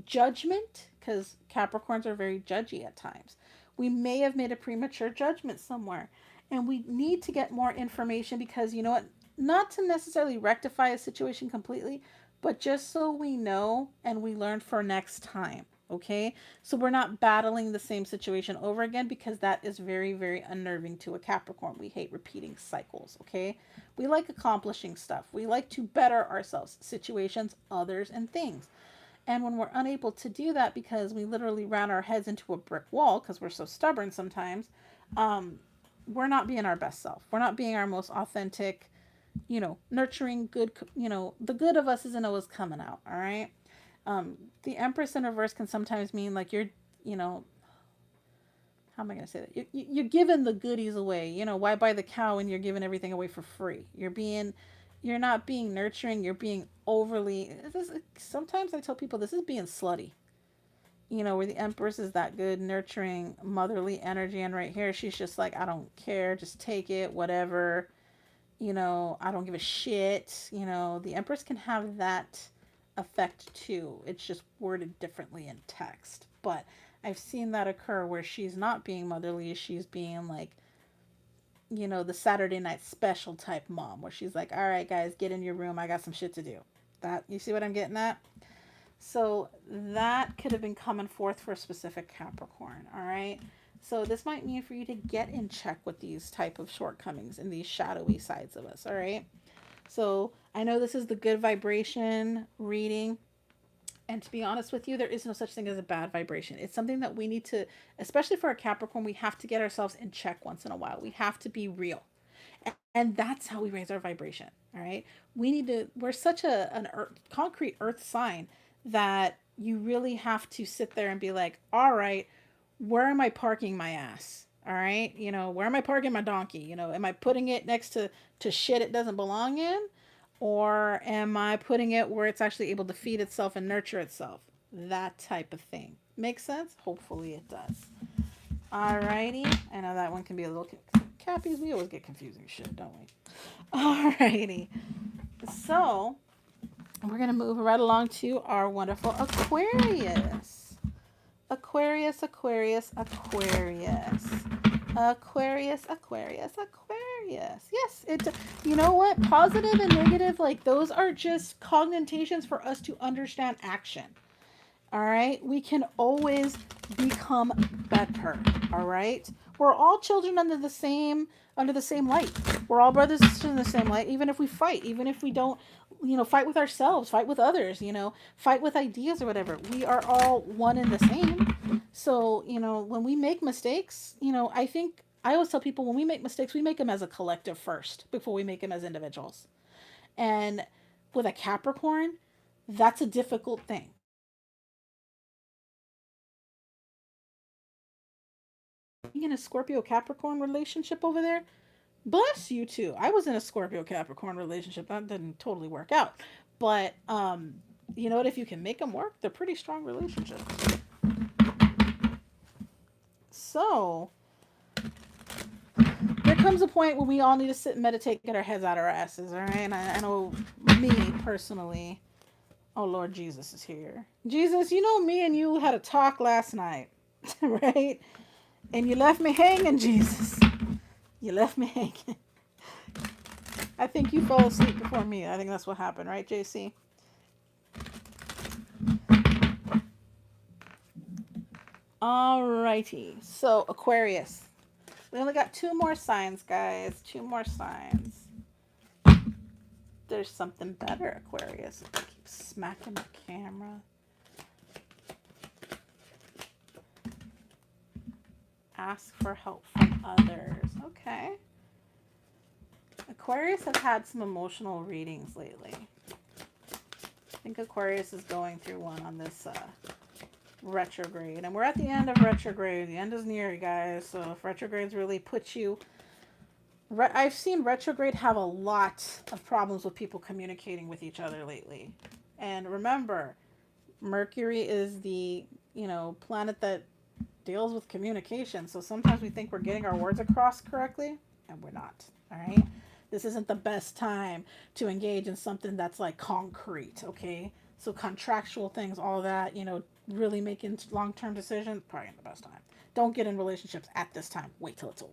judgment, because Capricorns are very judgy at times, we may have made a premature judgment somewhere. And we need to get more information because, you know what, not to necessarily rectify a situation completely, but just so we know and we learn for next time. okay? So we're not battling the same situation over again, because that is very, very unnerving to a Capricorn. We hate repeating cycles, okay? We like accomplishing stuff. We like to better ourselves, situations, others, and things. And when we're unable to do that because we literally ran our heads into a brick wall because we're so stubborn sometimes, we're not being our best self. We're not being our most authentic, nurturing, good, the good of us isn't always coming out, all right? The Empress in reverse can sometimes mean like you're, how am I going to say that? You're giving the goodies away. Why buy the cow when you're giving everything away for free? You're not being nurturing. You're being overly, sometimes I tell people this is being slutty. Where the Empress is that good, nurturing, motherly energy. And right here, she's just like, I don't care. Just take it, whatever. I don't give a shit. The Empress can have that effect too. It's just worded differently in text. But I've seen that occur where she's not being motherly. She's being like, the Saturday night special type mom, where she's like, all right, guys, get in your room. I got some shit to do. That, you see what I'm getting at? So that could have been coming forth for a specific Capricorn. All right. So this might mean for you to get in check with these type of shortcomings and these shadowy sides of us. All right. So I know this is the good vibration reading. And to be honest with you, there is no such thing as a bad vibration. It's something that we need to, especially for a Capricorn, we have to get ourselves in check once in a while. We have to be real. And that's how we raise our vibration. All right. We're such an concrete earth sign that you really have to sit there and be like, all right, where am I parking my ass? All right. Where am I parking my donkey? Am I putting it next to shit it doesn't belong in? Or am I putting it where it's actually able to feed itself and nurture itself? That type of thing. Makes sense? Hopefully it does. Alrighty. I know that one can be a little... Cappies, we always get confusing shit, don't we? Alrighty. So, we're going to move right along to our wonderful Aquarius. Aquarius, Aquarius, Aquarius. Aquarius, Aquarius, Aquarius. Yes, you know what? Positive and negative, like those are just cognotations for us to understand action. All right. We can always become better. All right. We're all children under the same light. We're all brothers and sisters in the same light. Even if we fight, even if we don't, fight with ourselves, fight with others, fight with ideas or whatever. We are all one and the same. So, when we make mistakes, I always tell people when we make mistakes, we make them as a collective first before we make them as individuals. And with a Capricorn, that's a difficult thing. In a Scorpio Capricorn relationship over there, bless you too. I was in a Scorpio Capricorn relationship that didn't totally work out, but you know what? If you can make them work, they're pretty strong relationships. So there comes a point where we all need to sit and meditate, get our heads out of our asses. All right, and I know me personally. Oh Lord, Jesus is here. Jesus, me and you had a talk last night, right? And you left me hanging, Jesus. You left me hanging. I think you fell asleep before me. I think that's what happened, right, JC? Alrighty. So, Aquarius. We only got 2 more signs, guys. 2 more signs. There's something better, Aquarius. I keep smacking the camera. Ask for help from others. Okay. Aquarius has had some emotional readings lately. I think Aquarius is going through one on this retrograde. And we're at the end of retrograde. The end is near, you guys. So if retrogrades really put you... I've seen retrograde have a lot of problems with people communicating with each other lately. And remember, Mercury is the, planet that deals with communication. So sometimes we think we're getting our words across correctly, and we're not. All right. This isn't the best time to engage in something that's like concrete. Okay. So contractual things, all that, really making long-term decisions, probably not the best time. Don't get in relationships at this time. Wait till it's over.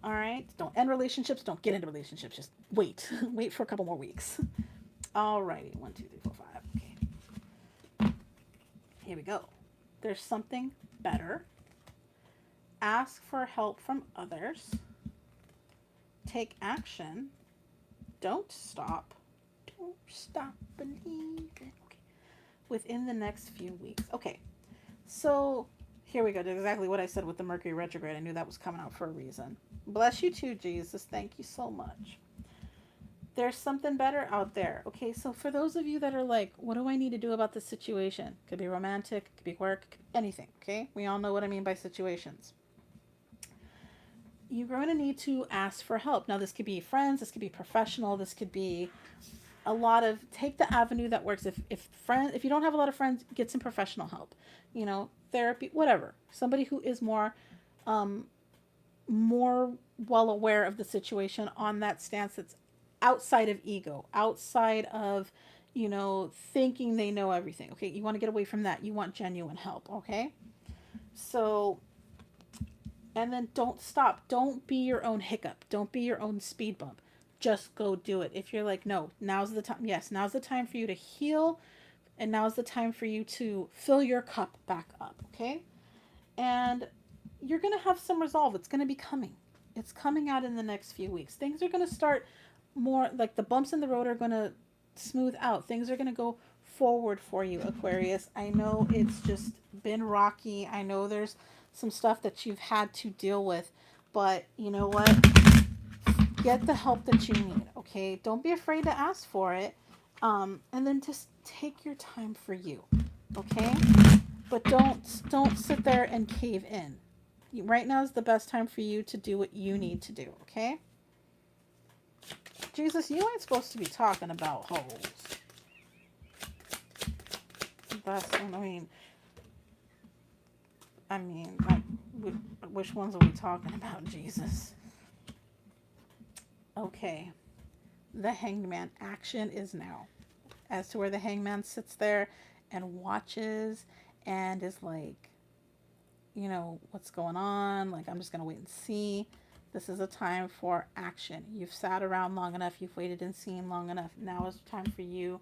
All right. Don't end relationships. Don't get into relationships. Just wait. Wait for a couple more weeks. All righty. 1, 2, 3, 4, 5. Okay. Here we go. There's something better. Ask for help from others. Take action. Don't stop. Don't stop believing. Okay. Within the next few weeks. Okay. So here we go. That's exactly what I said with the Mercury retrograde. I knew that was coming out for a reason. Bless you too, Jesus. Thank you so much. There's something better out there. Okay, so for those of you that are like, what do I need to do about this situation? Could be romantic, could be work, could be anything. Okay, we all know what I mean by situations. You're going to need to ask for help. Now, this could be friends, this could be professional, this could be a lot of, take the avenue that works. If you don't have a lot of friends, get some professional help. You know, therapy, whatever. Somebody who is more well aware of the situation on that stance that's outside of ego, outside of, you know, thinking they know everything. Okay, you want to get away from that. You want genuine help. Okay, so, and then don't stop. Don't be your own hiccup. Don't be your own speed bump. Just go do it. If you're like, no, now's the time. Yes, now's the time for you to heal, and now's the time for you to fill your cup back up. Okay, and you're gonna have some resolve. It's gonna be coming. It's coming out in the next few weeks. Things are gonna start more like the bumps in the road are going to smooth out. Things are going to go forward for you, Aquarius. I know it's just been rocky. I know there's some stuff that you've had to deal with, but you know what? Get the help that you need, okay? Don't be afraid to ask for it. And then just take your time for you, okay? But don't sit there and cave in. Right now is the best time for you to do what you need to do, okay? Jesus, you ain't supposed to be talking about holes. That's, I mean, like, which ones are we talking about, Jesus? Okay. The Hangman. Action is now. As to where the Hangman sits there and watches and is like, you know, what's going on? Like, I'm just going to wait and see. This is a time for action. You've sat around long enough. You've waited and seen long enough. Now is time for you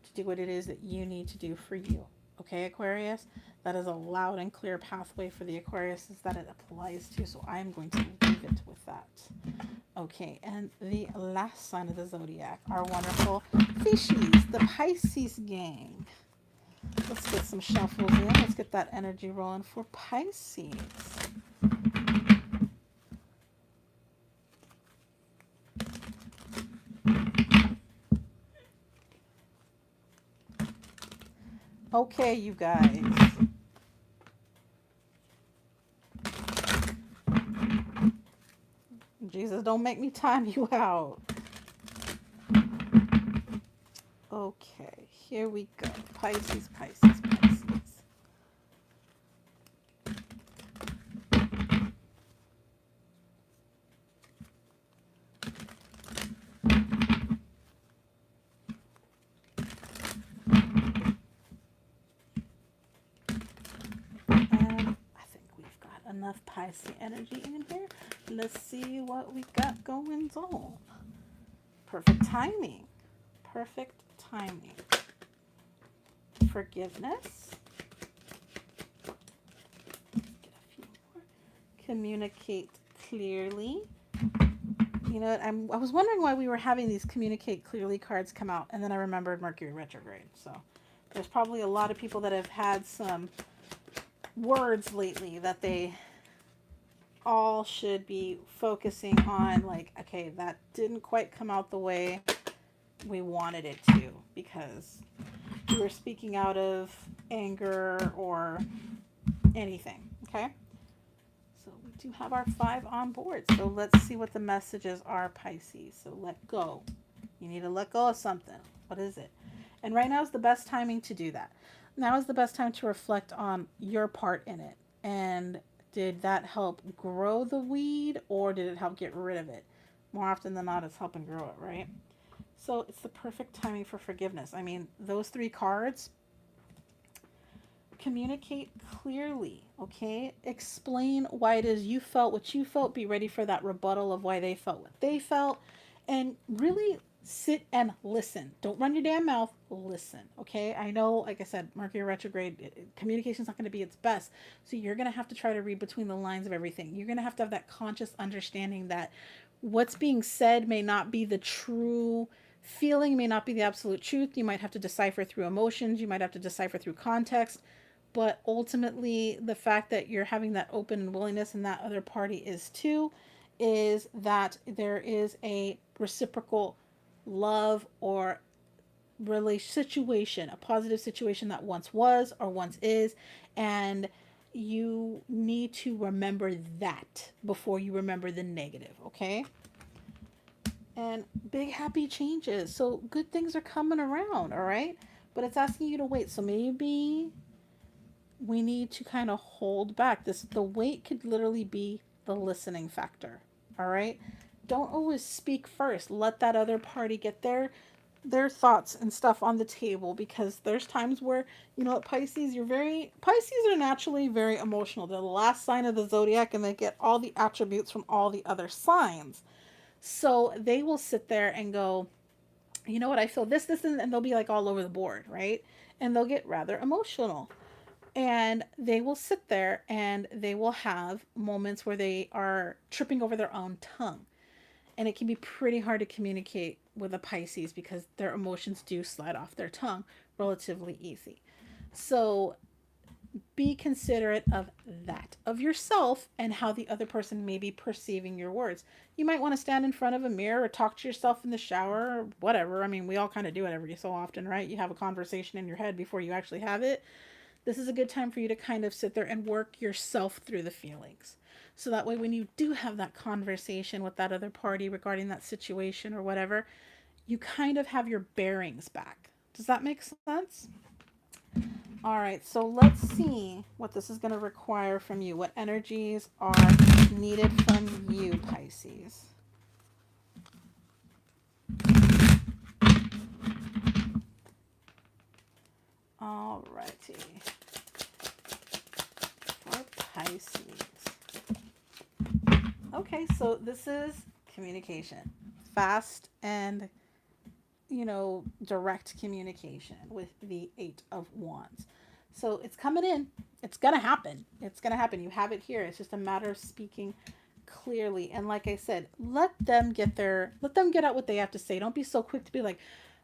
to do what it is that you need to do for you. Okay, Aquarius? That is a loud and clear pathway for the Aquarius that it applies to. So I'm going to leave it with that. Okay, and the last sign of the zodiac, our wonderful fishies, the Pisces gang. Let's get some shuffles in. Let's get that energy rolling for Pisces. Okay, you guys. Jesus, don't make me time you out. Okay, here we go. Pisces, Pisces, Pisces. Enough Pisces energy in here. Let's see what we got going on. Perfect timing. Perfect timing. Forgiveness. Get a few more. Communicate clearly. You know what? I was wondering why we were having these communicate clearly cards come out, and then I remembered Mercury retrograde. So there's probably a lot of people that have had some words lately that they all should be focusing on, like, okay, that didn't quite come out the way we wanted it to, because we were speaking out of anger or anything. Okay, so we do have our 5 on board, so let's see what the messages are, Pisces. So let go. You need to let go of something. What is it? And right now is the best timing to do that. Now is the best time to reflect on your part in it. And did that help grow the weed, or did it help get rid of it? More often than not, it's helping grow it, right? So it's the perfect timing for forgiveness. I mean, those 3 cards, communicate clearly, okay? Explain why it is you felt what you felt. Be ready for that rebuttal of why they felt what they felt. And really Sit and listen. Don't run your damn mouth. Listen. Okay. I know, like I said, Mercury retrograde, communication is not going to be its best. So you're going to have to try to read between the lines of everything. You're going to have that conscious understanding that what's being said may not be the true feeling, may not be the absolute truth. You might have to decipher through emotions. You might have to decipher through context. But ultimately, the fact that you're having that open willingness and that other party is too, is that there is a reciprocal love or really situation, a positive situation that once was or once is, and you need to remember that before you remember the negative, okay? And big happy changes. So good things are coming around, all right? But it's asking you to wait. So maybe we need to kind of hold back. The wait could literally be the listening factor, all right? Don't always speak first. Let that other party get their thoughts and stuff on the table, because there's times where, you know, Pisces, Pisces are naturally very emotional. They're the last sign of the zodiac and they get all the attributes from all the other signs. So they will sit there and go, you know what, I feel this, and they'll be like all over the board, right? And they'll get rather emotional. And they will sit there and they will have moments where they are tripping over their own tongue. And it can be pretty hard to communicate with a Pisces because their emotions do slide off their tongue relatively easy. So be considerate of that, of yourself and how the other person may be perceiving your words. You might want to stand in front of a mirror or talk to yourself in the shower or whatever. I mean, we all kind of do it every so often, right? You have a conversation in your head before you actually have it. This is a good time for you to kind of sit there and work yourself through the feelings. So that way, when you do have that conversation with that other party regarding that situation or whatever, you kind of have your bearings back. Does that make sense? All right, so let's see what this is going to require from you. What energies are needed from you, Pisces? All righty. For Pisces. Okay, so this is communication. Fast and, you know, direct communication with the Eight of Wands. So it's coming in. It's going to happen. It's going to happen. You have it here. It's just a matter of speaking clearly. And like I said, let them get out what they have to say. Don't be so quick to be like,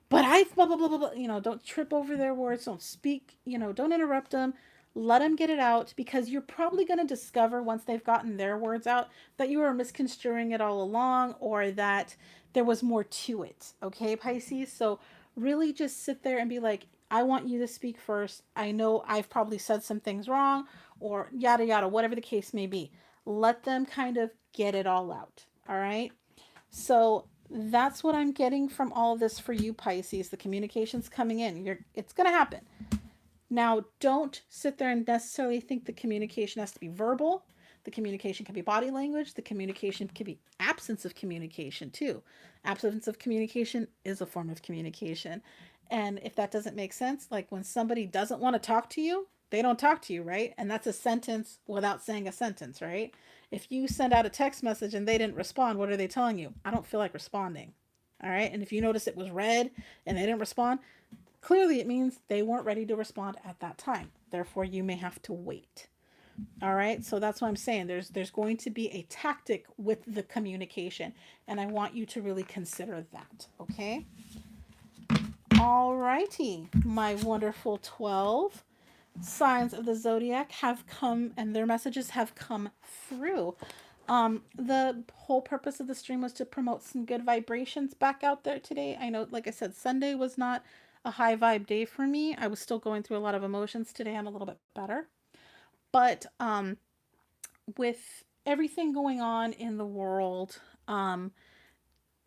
but I, blah, blah, blah, blah, blah. You know, don't trip over their words. Don't speak, you know, don't interrupt them. Let them get it out, because you're probably going to discover once they've gotten their words out that you were misconstruing it all along, or that there was more to it. Okay, Pisces? So really just sit there and be like, I want you to speak first. I know I've probably said some things wrong, or yada, yada, whatever the case may be. Let them kind of get it all out. All right. So that's what I'm getting from all of this for you, Pisces. The communication's coming in. It's going to happen. Now, don't sit there and necessarily think the communication has to be verbal. The communication can be body language. The communication can be absence of communication, too. Absence of communication is a form of communication. And if that doesn't make sense, like when somebody doesn't want to talk to you, they don't talk to you, right? And that's a sentence without saying a sentence, right? If you send out a text message and they didn't respond, what are they telling you? I don't feel like responding. All right. And if you notice it was red and they didn't respond, clearly it means they weren't ready to respond at that time. Therefore, you may have to wait. All right. So that's what I'm saying. There's going to be a tactic with the communication, and I want you to really consider that. Okay. All righty. My wonderful 12 signs of the zodiac have come, and their messages have come through. The whole purpose of the stream was to promote some good vibrations back out there today. I know, like I said, Sunday was not a high vibe day for me. I was still going through a lot of emotions. Today I'm a little bit better. But with everything going on in the world,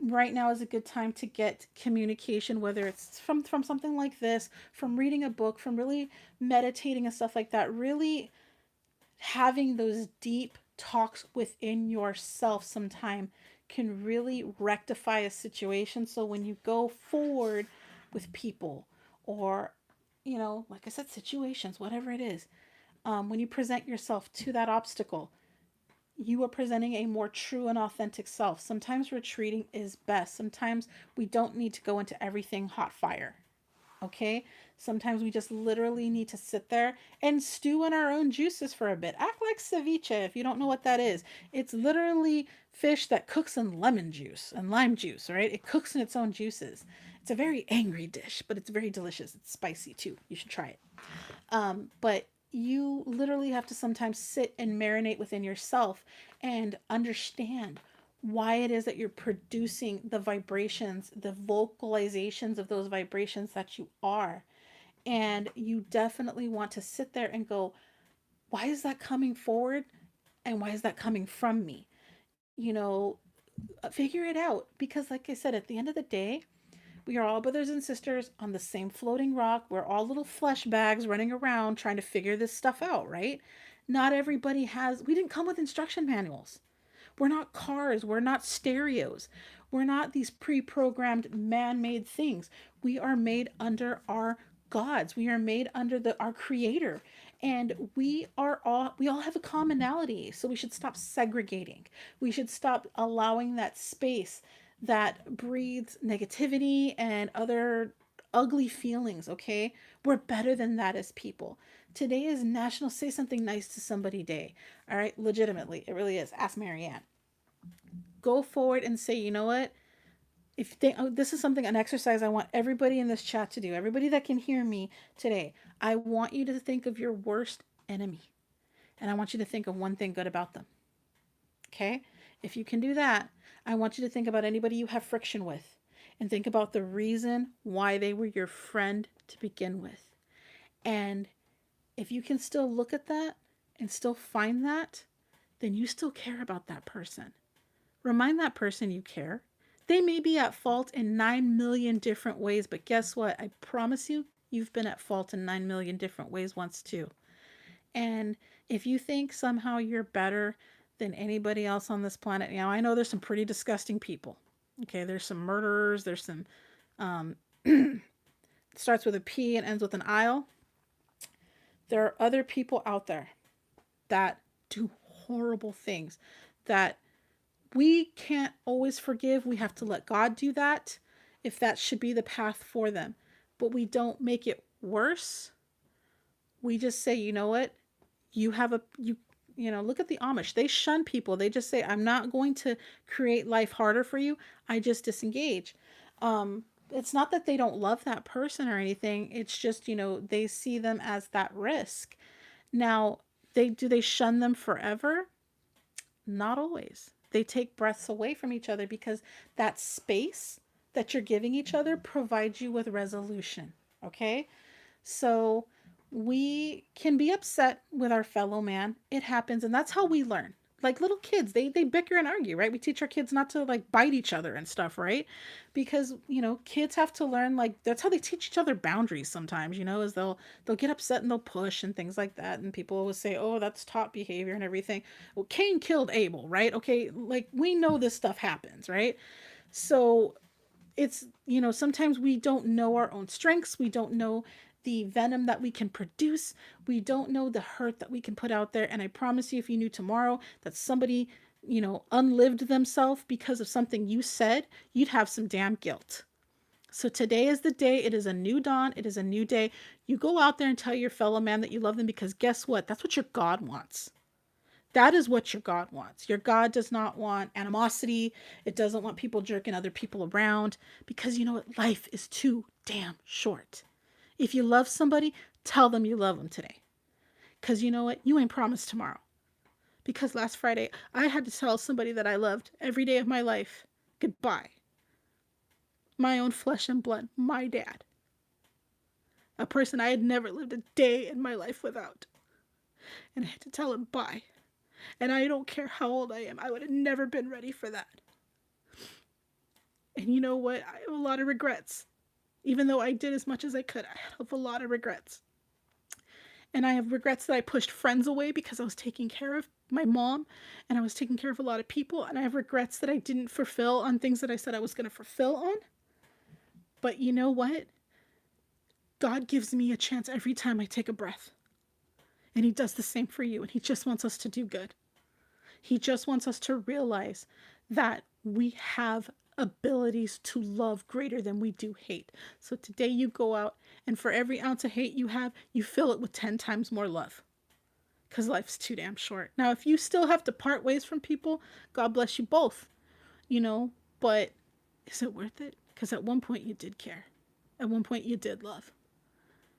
right now is a good time to get communication, whether it's from something like this, from reading a book, from really meditating and stuff like that. Really having those deep talks within yourself sometime can really rectify a situation. So when you go forward with people, or, you know, like I said, situations, whatever it is, when you present yourself to that obstacle, you are presenting a more true and authentic self. Sometimes retreating is best. Sometimes we don't need to go into everything hot fire. Okay? Sometimes we just literally need to sit there and stew in our own juices for a bit. Act like ceviche if you don't know what that is. It's literally fish that cooks in lemon juice and lime juice, right? It cooks in its own juices. It's a very angry dish, but it's very delicious. It's spicy too. You should try it. But you literally have to sometimes sit and marinate within yourself and understand why it is that you're producing the vibrations, the vocalizations of those vibrations that you are. And you definitely want to sit there and go, why is that coming forward? And why is that coming from me? You know, figure it out. Because, like I said, at the end of the day, we are all brothers and sisters on the same floating rock. We're all little flesh bags running around trying to figure this stuff out, right? Not everybody has, we didn't come with instruction manuals. We're not cars. We're not stereos. We're not these pre programmed man made things. We are made under our gods. We are made under our creator. And we all have a commonality. So we should stop segregating. We should stop allowing that space that breeds negativity and other ugly feelings, okay? We're better than that as people. Today is National Say Something Nice to Somebody Day. All right, legitimately, it really is. Ask Marianne. Go forward and say, you know what? If they, oh, this is something, an exercise I want everybody in this chat to do. Everybody that can hear me today, I want you to think of your worst enemy. And I want you to think of one thing good about them. Okay? If you can do that, I want you to think about anybody you have friction with and think about the reason why they were your friend to begin with. And if you can still look at that and still find that, then you still care about that person. Remind that person you care. They may be at fault in 9 million different ways, but guess what? I promise you, you've been at fault in 9 million different ways once too. And if you think somehow you're better than anybody else on this planet, now I know there's some pretty disgusting people. Okay, there's some murderers, there's some, starts with a P and ends with an I. There are other people out there that do horrible things that we can't always forgive. We have to let God do that if that should be the path for them. But we don't make it worse. We just say, you know what? You have you know, look at the Amish. They shun people. They just say, I'm not going to create life harder for you. I just disengage. It's not that they don't love that person or anything. It's just, you know, they see them as that risk. Now, do they shun them forever? Not always. They take breaths away from each other because that space that you're giving each other provides you with resolution. Okay? So we can be upset with our fellow man. It happens, and that's how we learn. Like little kids, they bicker and argue, right? We teach our kids not to like bite each other and stuff, right? Because, you know, kids have to learn, like that's how they teach each other boundaries sometimes, you know, is they'll get upset and they'll push and things like that. And people always say, oh, that's top behavior and everything. Well, Cain killed Abel, right? Okay, like we know this stuff happens, right? So it's, you know, sometimes we don't know our own strengths. We don't know the venom that we can produce. We don't know the hurt that we can put out there. And I promise you, if you knew tomorrow that somebody, you know, unlived themselves because of something you said, you'd have some damn guilt. So today is the day. It is a new dawn. It is a new day. You go out there and tell your fellow man that you love them, because guess what? That's what your God wants. That is what your God wants. Your God does not want animosity. It doesn't want people jerking other people around, because you know what? Life is too damn short. If you love somebody, tell them you love them today. Because you know what? You ain't promised tomorrow. Because last Friday, I had to tell somebody that I loved every day of my life goodbye. My own flesh and blood, my dad. A person I had never lived a day in my life without. And I had to tell him bye. And I don't care how old I am, I would have never been ready for that. And you know what? I have a lot of regrets. Even though I did as much as I could, I have a lot of regrets. And I have regrets that I pushed friends away because I was taking care of my mom and I was taking care of a lot of people. And I have regrets that I didn't fulfill on things that I said I was going to fulfill on. But you know what? God gives me a chance every time I take a breath. And he does the same for you. And he just wants us to do good. He just wants us to realize that we have abilities to love greater than we do hate. So today you go out and for every ounce of hate you have, you fill it with 10 times more love. Because life's too damn short. Now, if you still have to part ways from people, God bless you both, you know, but is it worth it? Because at one point you did care. At one point you did love.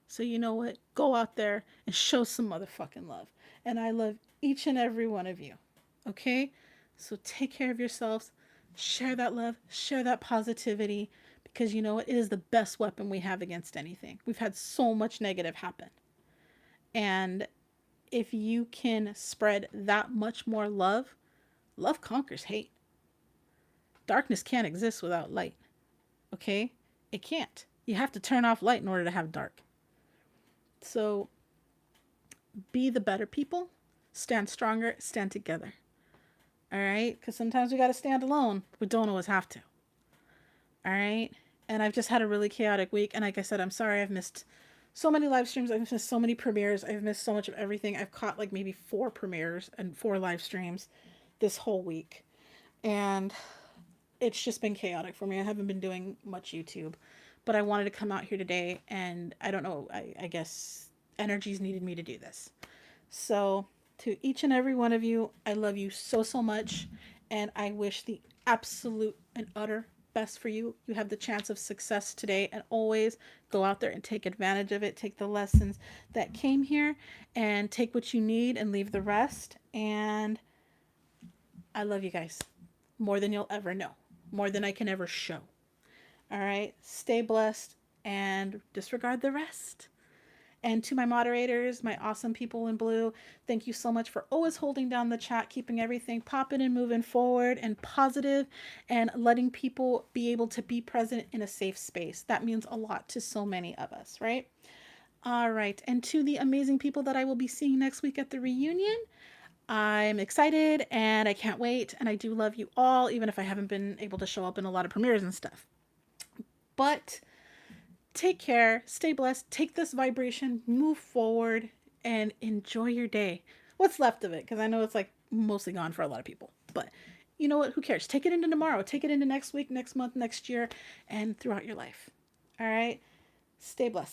So you know what? Go out there and show some motherfucking love. And I love each and every one of you. Okay? So take care of yourselves. Share that love. Share that positivity. Because you know what? It is the best weapon we have against anything. We've had so much negative happen. And if you can spread that much more love, love conquers hate. Darkness can't exist without light. Okay? It can't. You have to turn off light in order to have dark. So be the better people. Stand stronger. Stand together. All right? Because sometimes we got to stand alone. We don't always have to. All right? And I've just had a really chaotic week. And like I said, I'm sorry I've missed so many live streams. I've missed so many premieres. I've missed so much of everything. I've caught like maybe 4 premieres and 4 live streams this whole week. And it's just been chaotic for me. I haven't been doing much YouTube. But I wanted to come out here today. And I don't know. I guess energies needed me to do this. So to each and every one of you, I love you so, so much. And I wish the absolute and utter best for you. You have the chance of success today, and always go out there and take advantage of it. Take the lessons that came here and take what you need and leave the rest. And I love you guys more than you'll ever know, more than I can ever show. All right. Stay blessed and disregard the rest. And to my moderators, my awesome people in blue, thank you so much for always holding down the chat, keeping everything popping and moving forward and positive, and letting people be able to be present in a safe space. That means a lot to so many of us, right? All right. And to the amazing people that I will be seeing next week at the reunion, I'm excited and I can't wait. And I do love you all, even if I haven't been able to show up in a lot of premieres and stuff. But take care, stay blessed, take this vibration, move forward, and enjoy your day. What's left of it, because I know it's like mostly gone for a lot of people. But you know what? Who cares? Take it into tomorrow. Take it into next week, next month, next year, and throughout your life. All right? Stay blessed.